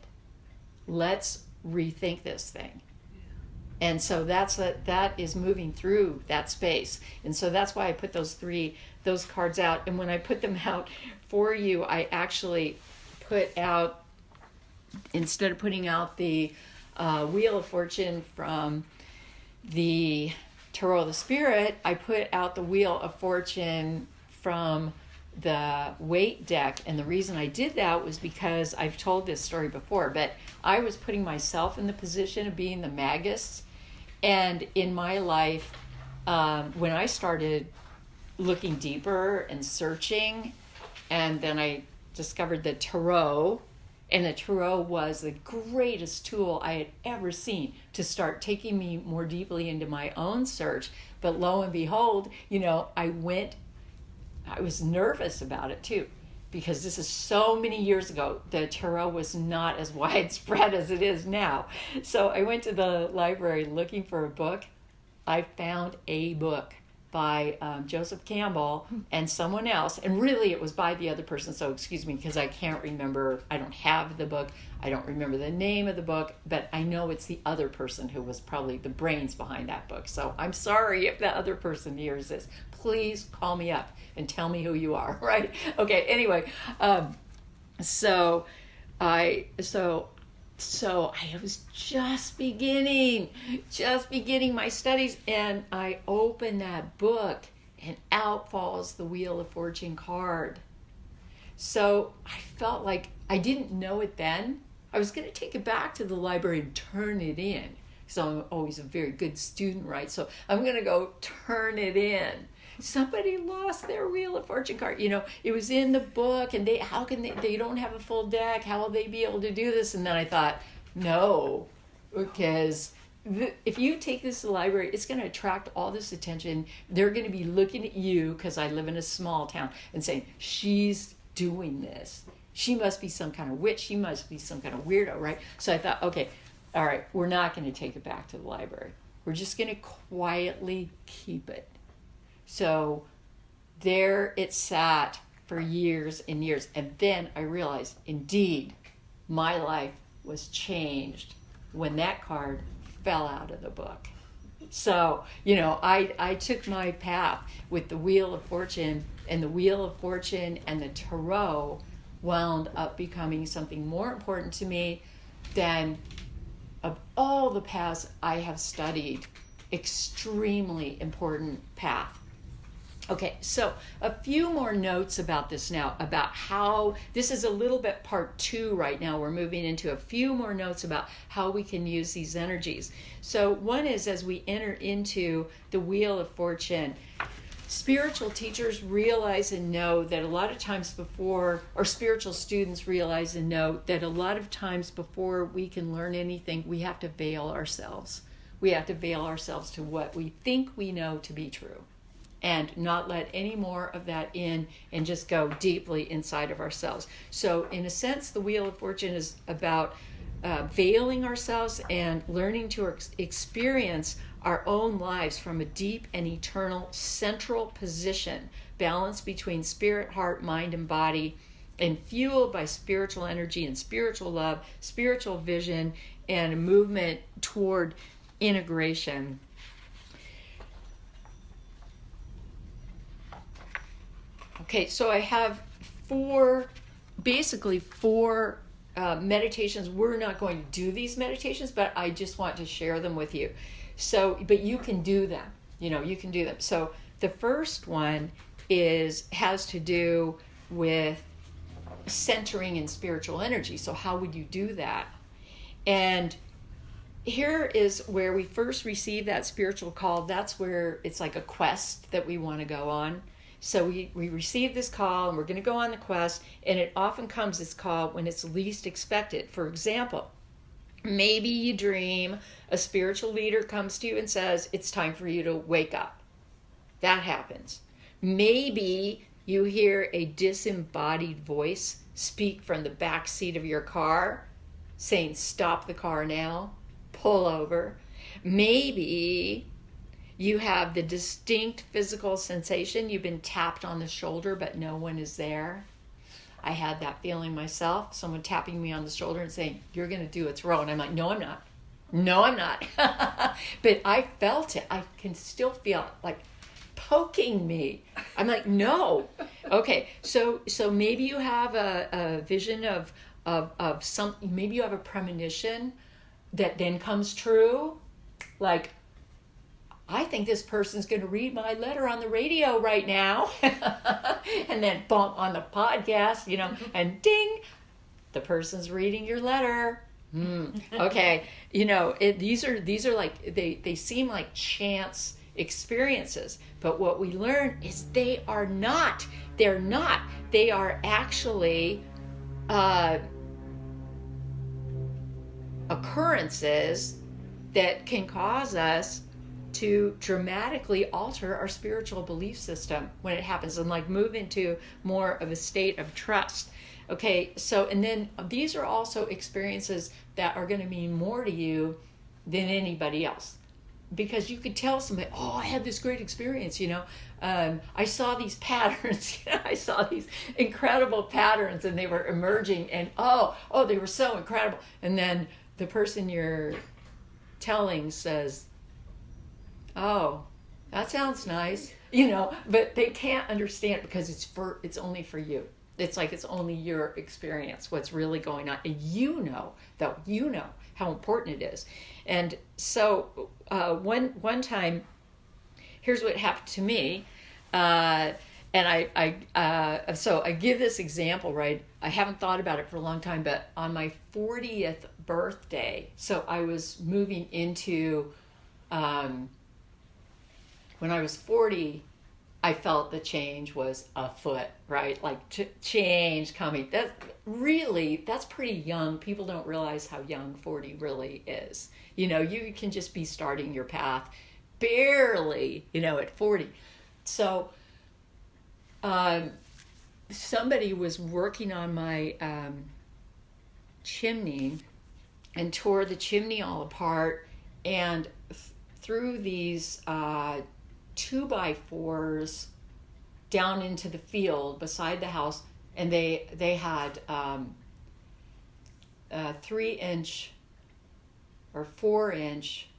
let's rethink this thing. And so that is moving through that space. And so that's why I put those cards out. And when I put them out for you, I actually put out, instead of putting out the Wheel of Fortune from the Tarot of the Spirit, I put out the Wheel of Fortune from the weight deck. And the reason I did that was because I've told this story before, but I was putting myself in the position of being the Magus. And in my life, when I started looking deeper and searching, and then I discovered the Tarot, and the Tarot was the greatest tool I had ever seen to start taking me more deeply into my own search. But lo and behold, I was nervous about it too, because this is so many years ago. The tarot was not as widespread as it is now. So I went to the library looking for a book. I found a book by Joseph Campbell and someone else, and really it was by the other person, so excuse me because I can't remember. I don't have the book, I don't remember the name of the book, but I know it's the other person who was probably the brains behind that book. So I'm sorry if that other person hears this. Please call me up and tell me who you are. Right? Okay, anyway, so I was just beginning my studies, and I opened that book, and out falls the Wheel of Fortune card. So I felt like, I didn't know it then. I was going to take it back to the library and turn it in, because I'm always a very good student, right? So I'm going to go turn it in. Somebody lost their Wheel of Fortune card. You know, it was in the book, and they don't have a full deck. How will they be able to do this? And then I thought, no, because if you take this to the library, it's going to attract all this attention. They're going to be looking at you, because I live in a small town, and saying, she's doing this. She must be some kind of witch. She must be some kind of weirdo, right? So I thought, okay, all right, we're not going to take it back to the library. We're just going to quietly keep it. So there it sat for years and years. And then I realized, indeed, my life was changed when that card fell out of the book. So, you know, I took my path with the Wheel of Fortune, and the Wheel of Fortune and the tarot wound up becoming something more important to me than, of all the paths I have studied, extremely important path. Okay, so a few more notes about this now, about how, this is a little bit part 2 right now. We're moving into a few more notes about how we can use these energies. So one is, as we enter into the Wheel of Fortune, spiritual teachers realize and know that a lot of times before, or spiritual students realize and know that a lot of times before we can learn anything, we have to veil ourselves. We have to veil ourselves to what we think we know to be true, and not let any more of that in, and just go deeply inside of ourselves. So in a sense, the Wheel of Fortune is about veiling ourselves and learning to experience our own lives from a deep and eternal central position, balanced between spirit, heart, mind, and body, and fueled by spiritual energy and spiritual love, spiritual vision, and a movement toward integration. Okay, so I have four meditations. We're not going to do these meditations, but I just want to share them with you. So, but you can do them. You know, you can do them. So the first one has to do with centering in spiritual energy. So how would you do that? And here is where we first receive that spiritual call. That's where it's like a quest that we want to go on. So we receive this call, and we're going to go on the quest, and it often comes, this call, when it's least expected. For example, maybe you dream a spiritual leader comes to you and says, it's time for you to wake up. That happens. Maybe you hear a disembodied voice speak from the back seat of your car saying, stop the car now, pull over. Maybe you have the distinct physical sensation, you've been tapped on the shoulder, but no one is there. I had that feeling myself, someone tapping me on the shoulder and saying, you're going to do a throw. And I'm like, no, I'm not. No, I'm not. But I felt it. I can still feel it, like poking me. I'm like, no. Okay, so maybe you have a vision of something, maybe you have a premonition that then comes true, like, I think this person's going to read my letter on the radio right now. And then bump on the podcast, you know, and ding, the person's reading your letter. Okay, you know, these are like, they seem like chance experiences, but what we learn is they are not. They're not. They are actually occurrences that can cause us to dramatically alter our spiritual belief system when it happens, and like move into more of a state of trust. Okay, so, and then these are also experiences that are going to mean more to you than anybody else. Because you could tell somebody, oh, I had this great experience, I saw these patterns, I saw these incredible patterns, and they were emerging, and they were so incredible. And then the person you're telling says, oh, that sounds nice, but they can't understand because it's only for you. It's like it's only your experience, what's really going on. And you know how important it is. And so one time, here's what happened to me. And so I give this example, right? I haven't thought about it for a long time, but on my 40th birthday, so I was moving into, when I was 40, I felt the change was afoot, right? Like change coming. That's pretty young. People don't realize how young 40 really is. You can just be starting your path barely, at 40. So somebody was working on my chimney and tore the chimney all apart, and threw these 2x4s down into the field beside the house, and they had 3-inch or 4-inch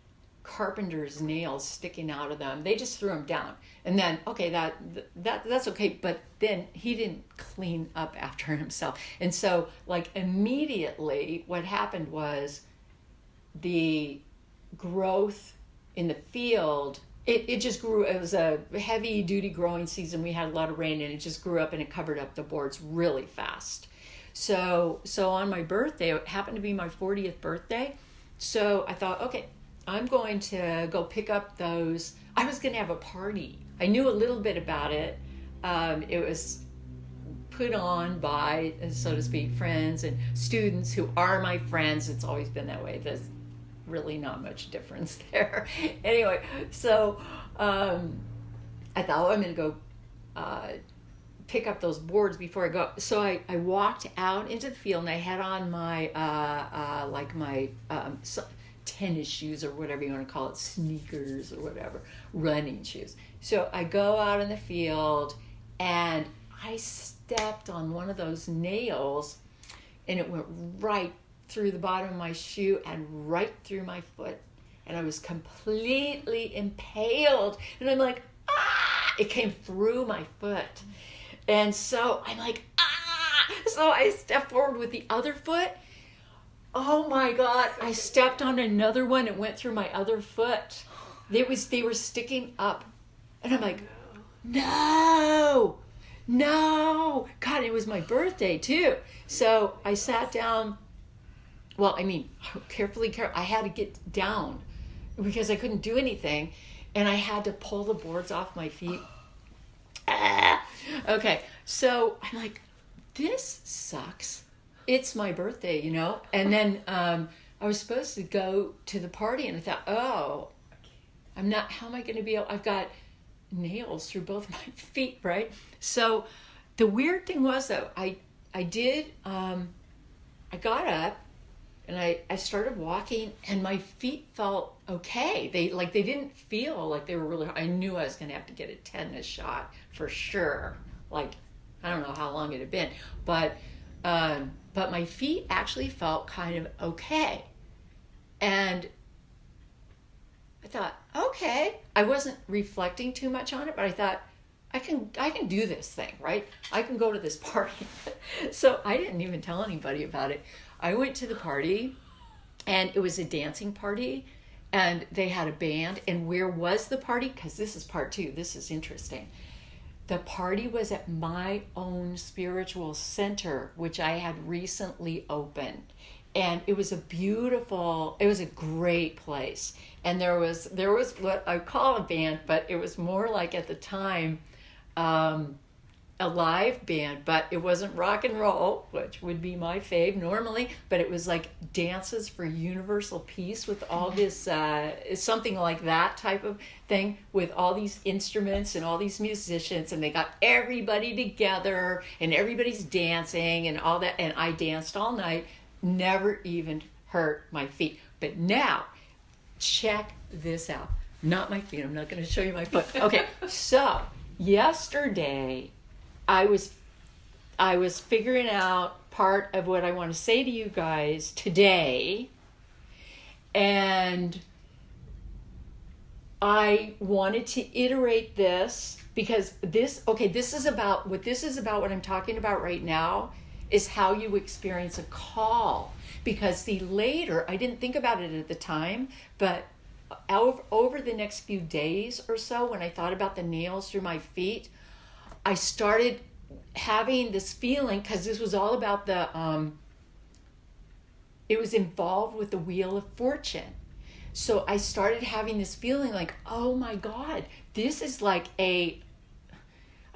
carpenter's nails sticking out of them. They just threw them down, and then that's okay. But then he didn't clean up after himself, and so like immediately, what happened was the growth in the field. It just grew. It was a heavy duty growing season. We had a lot of rain, and it just grew up, and it covered up the boards really fast. So on my birthday, it happened to be my 40th birthday. So I thought, okay, I'm going to go pick up those. I was going to have a party. I knew a little bit about it. It was put on by, so to speak, friends and students who are my friends. It's always been that way. There's really not much difference there. Anyway, so I thought, I'm going to go pick up those boards before I go. So I walked out into the field, and I had on my tennis shoes, or whatever you want to call it, sneakers or whatever, running shoes. So I go out in the field, and I stepped on one of those nails, and it went right through the bottom of my shoe and right through my foot, and I was completely impaled, and I'm like, it came through my foot, and so I'm like, so I stepped forward with the other foot. Oh my God, I stepped on another one, and went through my other foot. They were sticking up, and I'm like, no, God, it was my birthday too. So I sat down. Well, carefully, I had to get down because I couldn't do anything, and I had to pull the boards off my feet. Okay, so I'm like, this sucks. It's my birthday, And then I was supposed to go to the party, and I thought, how am I going to be able, I've got nails through both my feet, right? So the weird thing was, though, I got up, and I started walking, and my feet felt okay. They didn't feel like they were really, I knew I was going to have to get a tetanus shot for sure. Like, I don't know how long it had been, but my feet actually felt kind of okay. And I thought, okay. I wasn't reflecting too much on it, but I thought, I can do this thing, right? I can go to this party. So I didn't even tell anybody about it. I went to the party, and it was a dancing party, and they had a band. And where was the party? Because this is part 2. This is interesting. The party was at my own spiritual center, which I had recently opened. And it was a great place. And there was what I call a band, but it was more like, at the time, a live band, but it wasn't rock and roll, which would be my fave normally, but it was like Dances for Universal Peace with all this, something like that type of thing, with all these instruments and all these musicians, and they got everybody together and everybody's dancing and all that, and I danced all night, never even hurt my feet. But now, check this out. Not my feet, I'm not going to show you my foot. Okay, so yesterday I was figuring out part of what I want to say to you guys today, and I wanted to iterate this because this is about what I'm talking about right now is how you experience a call. Because see, later, I didn't think about it at the time, but over the next few days or so, when I thought about the nails through my feet, I started having this feeling, because this was all about it was involved with the Wheel of Fortune. So I started having this feeling like, oh my God, this is like I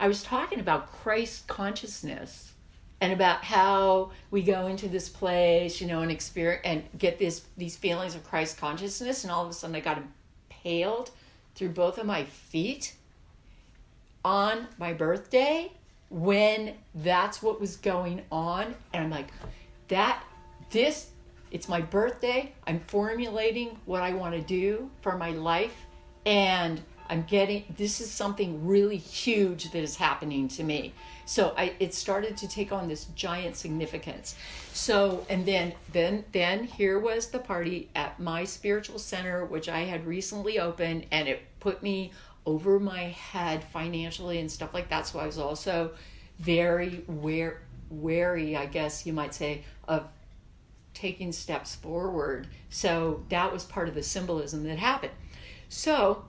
was talking about Christ consciousness and about how we go into this place, and experience and get these feelings of Christ consciousness, and all of a sudden I got impaled through both of my feet on my birthday, when that's what was going on. And I'm like, it's my birthday, I'm formulating what I want to do for my life, and this is something really huge that is happening to me. So it started to take on this giant significance. So, and then here was the party at my spiritual center, which I had recently opened, and it put me over my head financially and stuff like that. So I was also very wary, I guess you might say, of taking steps forward. So that was part of the symbolism that happened. So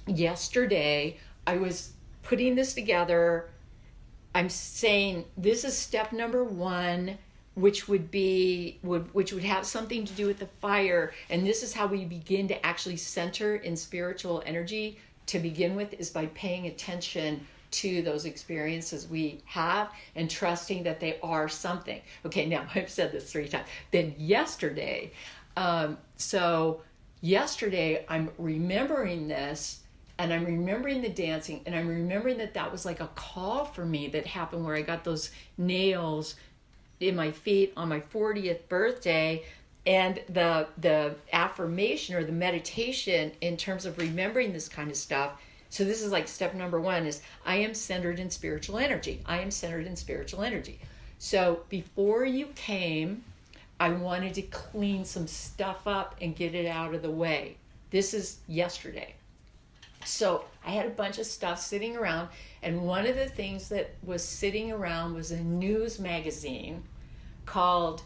yesterday I was putting this together. I'm saying this is step number 1, which would have something to do with the fire. And this is how we begin to actually center in spiritual energy to begin with, is by paying attention to those experiences we have and trusting that they are something. Okay, now I've said this 3 times. Then yesterday, yesterday I'm remembering this, and I'm remembering the dancing, and I'm remembering that was like a call for me that happened where I got those nails in my feet on my 40th birthday. And the affirmation or the meditation in terms of remembering this kind of stuff. So this is like step number 1 is I am centered in spiritual energy. I am centered in spiritual energy. So before you came, I wanted to clean some stuff up and get it out of the way. This is yesterday. So I had a bunch of stuff sitting around, and one of the things that was sitting around was a news magazine called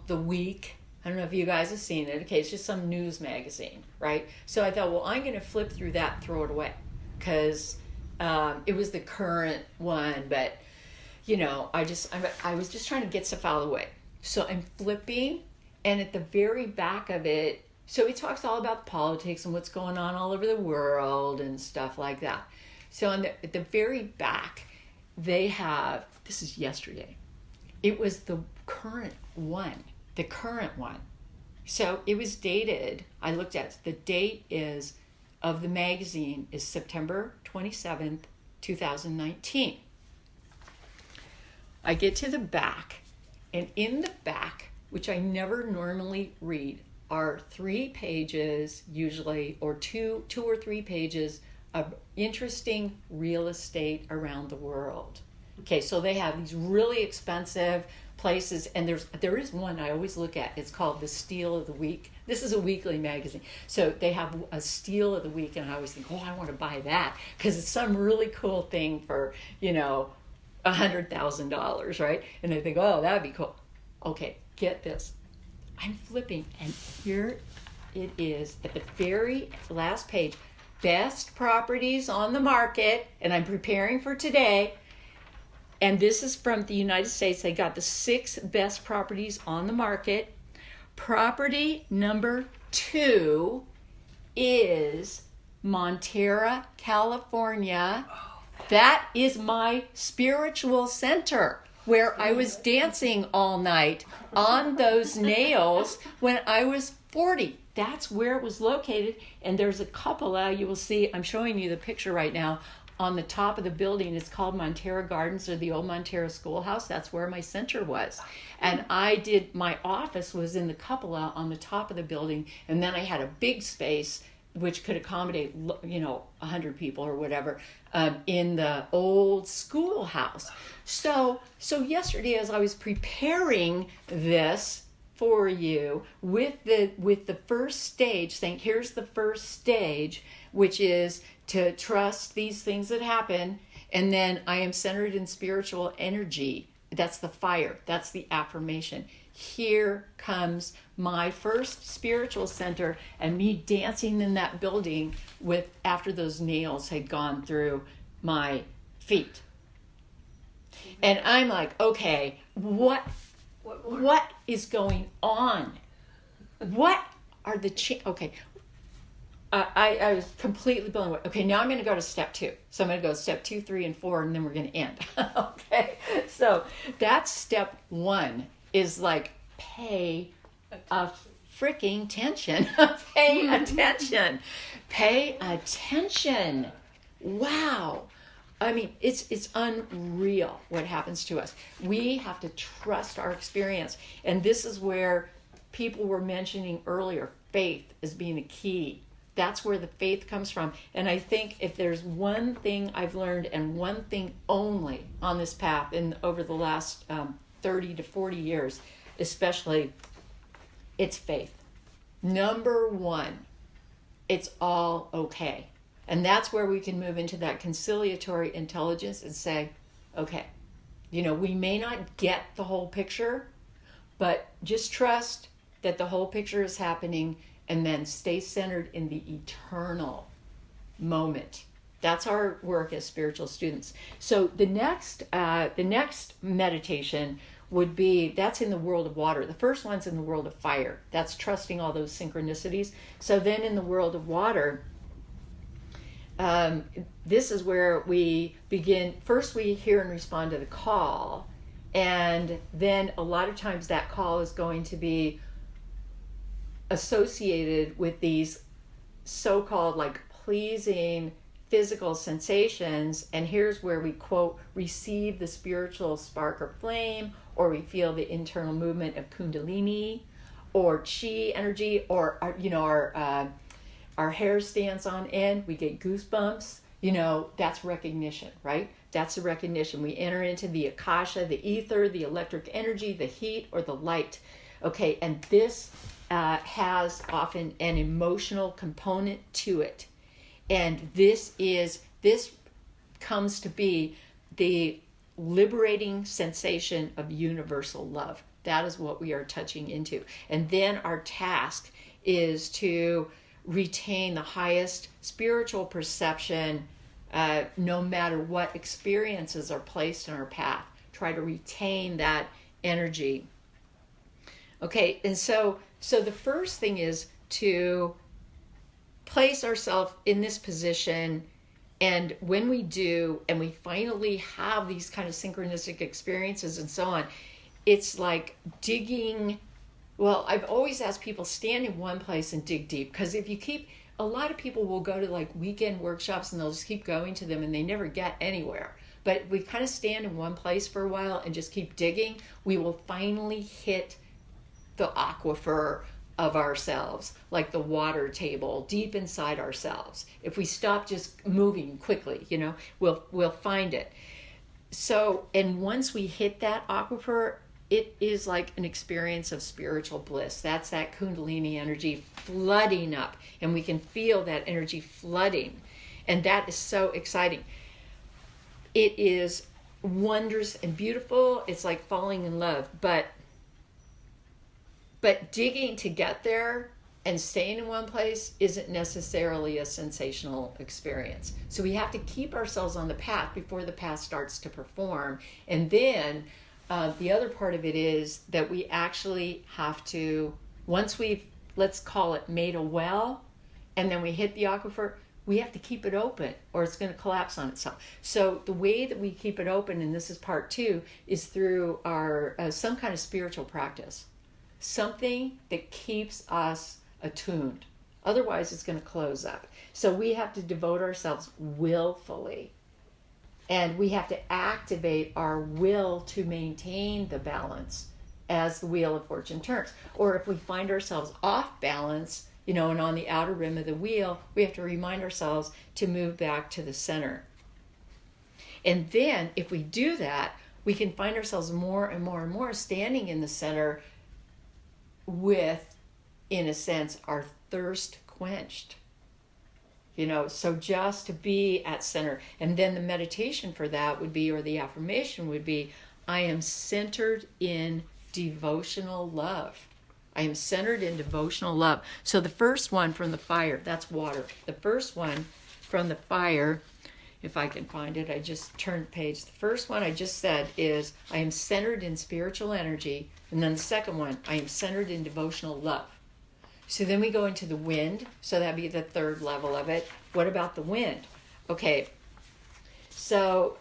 The Week. I don't know if you guys have seen it. Okay, it's just some news magazine, right? So I thought, well, I'm going to flip through that, throw it away, because it was the current one. But I was just trying to get stuff out of the way. So I'm flipping, and at the very back of it, so it talks all about politics and what's going on all over the world and stuff like that. So at the very back, they have, this is yesterday, it was the current one. So it was dated, I looked at, the date of the magazine is September 27th, 2019. I get to the back, and in the back, which I never normally read, are 3 pages usually, or two or 3 pages of interesting real estate around the world. Okay, so they have these really expensive places, and there is one I always look at. It's called the Steal of the Week. This is a weekly magazine. So they have a Steal of the Week, and I always think, I want to buy that because it's some really cool thing for, $100,000, right? And I think, that'd be cool. Okay, get this. I'm flipping, and here it is at the very last page. Best properties on the market, and I'm preparing for today. And this is from the United States. They got the 6 best properties on the market. Property number 2 is Montera, California. That is my spiritual center where I was dancing all night on those nails when I was 40. That's where it was located. And there's a cupola, you will see, I'm showing you the picture right now, on the top of the building. It's called Montera Gardens, or the old Montera Schoolhouse. That's where my center was. And my office was in the cupola on the top of the building. And then I had a big space which could accommodate, 100 people or whatever, in the old schoolhouse. So yesterday, as I was preparing this for you with the first stage, saying here's the first stage, which is to trust these things that happen, and then I am centered in spiritual energy. That's the fire. That's the affirmation. Here comes my first spiritual center, and me dancing in that building after those nails had gone through my feet. And I'm like, okay, what is going on? What are the okay? I was completely blown away. Okay, now I'm going to go to step 2. So I'm going to go step 2, 3, and 4, and then we're going to end. Okay, so that's step 1. Is like, pay a freaking attention. Pay attention. Pay attention. Wow. I mean, it's unreal what happens to us. We have to trust our experience. And this is where people were mentioning earlier, faith as being the key. That's where the faith comes from. And I think if there's one thing I've learned, and one thing only on this path over the last 30 to 40 years, especially, it's faith. Number 1, it's all okay. And that's where we can move into that conciliatory intelligence and say, okay, we may not get the whole picture, but just trust that the whole picture is happening, and then stay centered in the eternal moment. That's our work as spiritual students. So the next meditation would be, that's in the world of water. The first one's in the world of fire. That's trusting all those synchronicities. So then in the world of water, this is where we begin. First, we hear and respond to the call. And then a lot of times that call is going to be associated with these so-called like pleasing physical sensations. And here's where we, quote, receive the spiritual spark or flame, or we feel the internal movement of kundalini or chi energy, or our hair stands on end, we get goosebumps. That's recognition, right? That's the recognition. We enter into the akasha, the ether, the electric energy, the heat, or the light. Okay, and this has often an emotional component to it. And this comes to be the liberating sensation of universal love. That is what we are touching into. And then our task is to retain the highest spiritual perception, no matter what experiences are placed in our path. Try to retain that energy. Okay, and so the first thing is to place ourselves in this position, and when we do, and we finally have these kind of synchronistic experiences and so on, it's like digging. Well, I've always asked people, stand in one place and dig deep, because if you keep, a lot of people will go to like weekend workshops and they'll just keep going to them and they never get anywhere. But we kind of stand in one place for a while and just keep digging, we will finally hit the aquifer of ourselves, like the water table deep inside ourselves. If we stop just moving quickly, we'll find it. So, and once we hit that aquifer, it is like an experience of spiritual bliss. That's that kundalini energy flooding up, and we can feel that energy flooding, and that is so exciting. It is wondrous and beautiful. It's like falling in love, but digging to get there and staying in one place isn't necessarily a sensational experience. So we have to keep ourselves on the path before the path starts to perform. And then the other part of it is that we actually have to, once we've, let's call it, made a well, and then we hit the aquifer, we have to keep it open or it's going to collapse on itself. So the way that we keep it open, and this is part 2, is through our some kind of spiritual practice, something that keeps us attuned. Otherwise it's going to close up. So we have to devote ourselves willfully, and we have to activate our will to maintain the balance as the wheel of fortune turns. Or if we find ourselves off balance, and on the outer rim of the wheel, we have to remind ourselves to move back to the center. And then if we do that, we can find ourselves more and more and more standing in the center with, in a sense, our thirst quenched. So just to be at center. And then the meditation for that would be, or the affirmation would be, I am centered in devotional love. I am centered in devotional love. So the first one from the fire, that's water. The first one from the fire, if I can find it, I just turned the page. The first one I just said is, I am centered in spiritual energy. And then the second one, I am centered in devotional love. So then we go into the wind. So that'd be the third level of it. What about the wind? Okay. So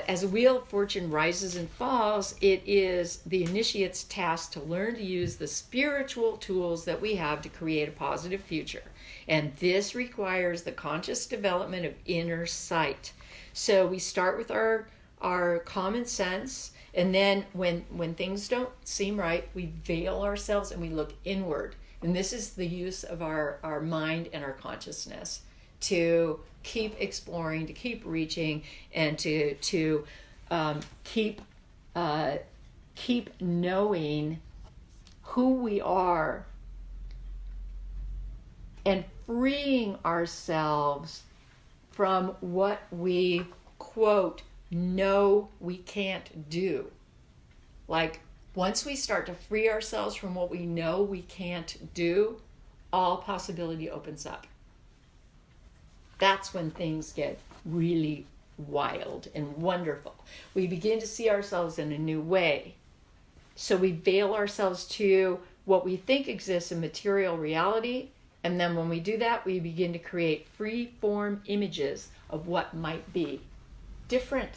as a wheel of fortune rises and falls, it is the initiate's task to learn to use the spiritual tools that we have to create a positive future. And this requires the conscious development of inner sight. So we start with our common sense, and then when things don't seem right, we veil ourselves and we look inward. And this is the use of our mind and our consciousness to keep exploring, to keep reaching, and to keep knowing who we are and freeing ourselves from what we, quote, know we can't do. Like, once we start to free ourselves from what we know we can't do, all possibility opens up. That's when things get really wild and wonderful. We begin to see ourselves in a new way. So we veil ourselves to what we think exists in material reality, and then when we do that, we begin to create free-form images of what might be. Different.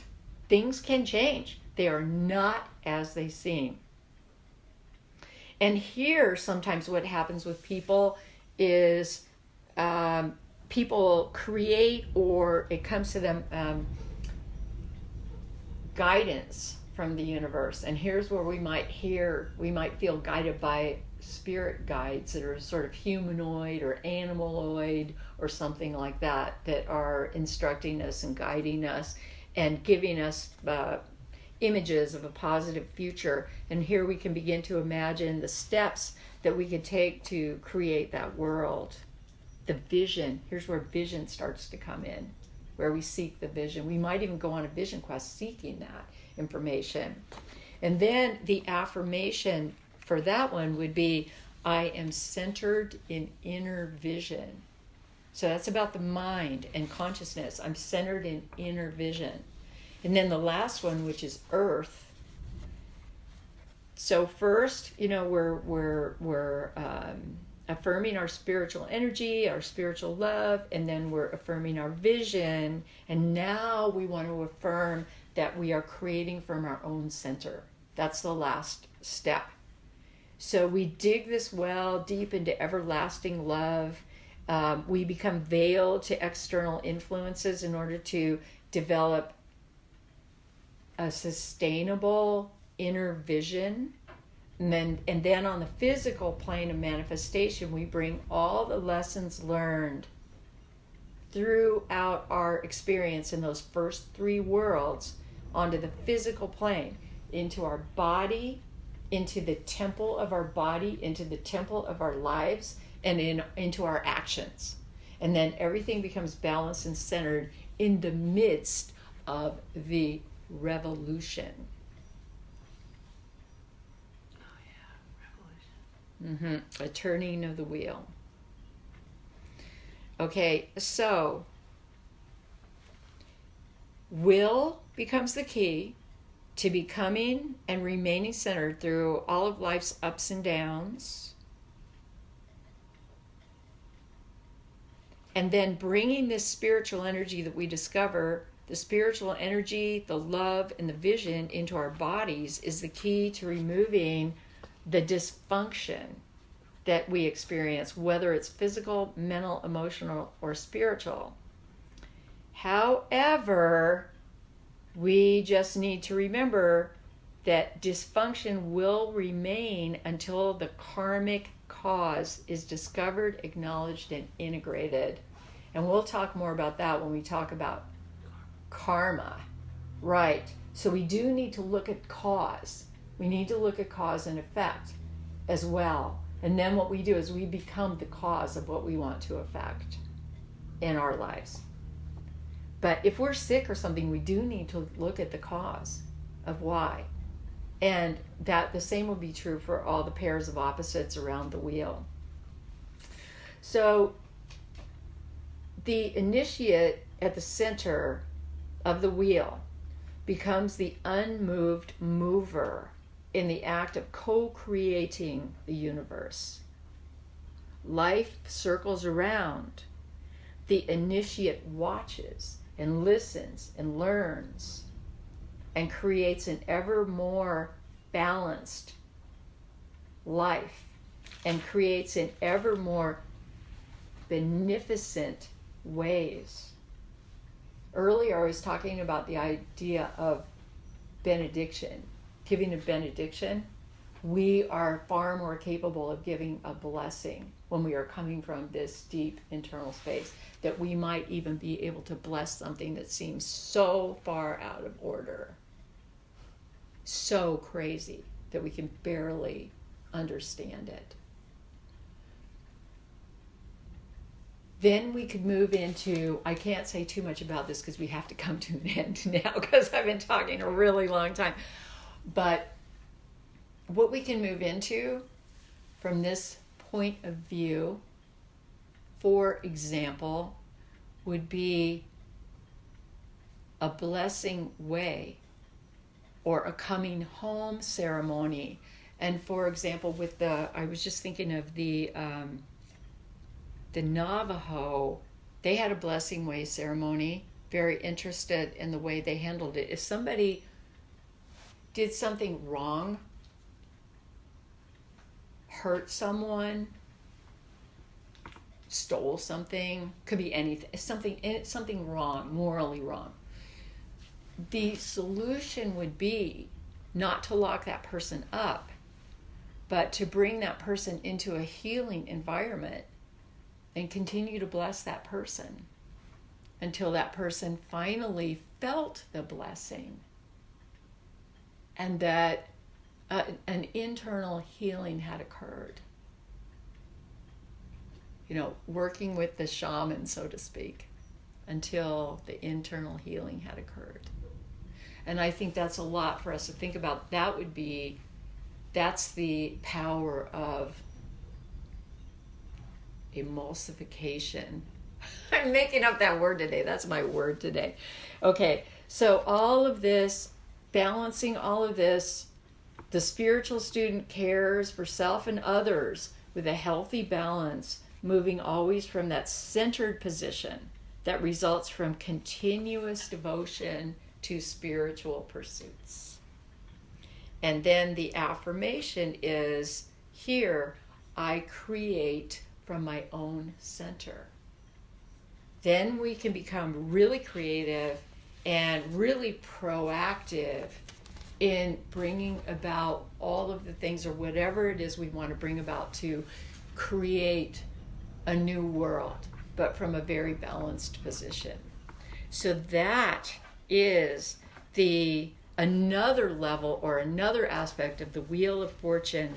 Things can change. They are not as they seem. And here, sometimes what happens with people is people create, or it comes to them, guidance from the universe. And here's where we might feel guided by spirit guides that are sort of humanoid or animaloid or something like that are instructing us and guiding us and giving us images of a positive future. And here we can begin to imagine the steps that we could take to create that world. The vision, here's where vision starts to come in, where we seek the vision. We might even go on a vision quest seeking that information. And then the affirmation for that one would be, I am centered in inner vision. So that's about the mind and consciousness. I'm centered in inner vision. And then the last one, which is earth. So first, we're affirming our spiritual energy, our spiritual love, and then we're affirming our vision. And now we want to affirm that we are creating from our own center. That's the last step. So we dig this well deep into everlasting love. We become veiled to external influences in order to develop a sustainable inner vision. And then on the physical plane of manifestation, we bring all the lessons learned throughout our experience in those first 3 worlds onto the physical plane, into our body, into the temple of our body, into the temple of our lives, and into our actions. And then everything becomes balanced and centered in the midst of the revolution. A turning of the wheel. Okay, so will becomes the key to becoming and remaining centered through all of life's ups and downs. And then bringing this spiritual energy that we discover, the spiritual energy, the love, and the vision into our bodies is the key to removing the dysfunction that we experience, whether it's physical, mental, emotional, or spiritual. However, we just need to remember that dysfunction will remain until the karmic cause is discovered, acknowledged, and integrated. And we'll talk more about that when we talk about karma. Right. So we do need to look at cause. We need to look at cause and effect as well. And then what we do is we become the cause of what we want to affect in our lives. But if we're sick or something, we do need to look at the cause of why. And that the same will be true for all the pairs of opposites around the wheel. So the initiate at the center of the wheel becomes the unmoved mover in the act of co-creating the universe. Life circles around. The initiate watches and listens and learns and creates an ever more balanced life and creates in ever more beneficent ways. Earlier I was talking about the idea of benediction, giving a benediction. We are far more capable of giving a blessing when we are coming from this deep internal space, that we might even be able to bless something that seems so far out of order, so crazy that we can barely understand it. Then we could move into, I can't say too much about this because we have to come to an end now because I've been talking a really long time. But what we can move into from this point of view, for example, would be a blessing way or a coming home ceremony. And for example, with I was just thinking of the Navajo, they had a blessing way ceremony, very interested in the way they handled it. If somebody did something wrong, hurt someone, stole something, could be anything, something wrong, morally wrong, the solution would be not to lock that person up, but to bring that person into a healing environment and continue to bless that person until that person finally felt the blessing and that an internal healing had occurred. You know, working with the shaman, so to speak, until the internal healing had occurred. And I think that's a lot for us to think about. That's the power of emulsification. I'm making up that word today. That's my word today. Okay, so all of this, balancing all of this, the spiritual student cares for self and others with a healthy balance, moving always from that centered position that results from continuous devotion to spiritual pursuits. And then the affirmation is, here, I create from my own center. Then we can become really creative and really proactive in bringing about all of the things or whatever it is we want to bring about to create a new world, but from a very balanced position. So that is another level or another aspect of the Wheel of Fortune.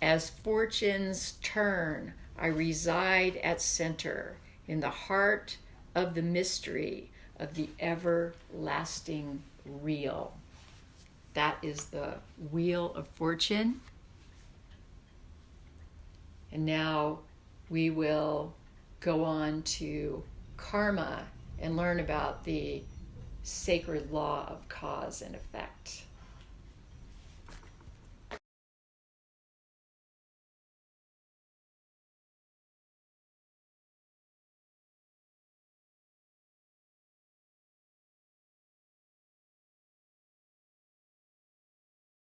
As fortunes turn, I reside at center in the heart of the mystery of the everlasting real. That is the Wheel of Fortune. And now we will go on to karma and learn about the sacred law of cause and effect.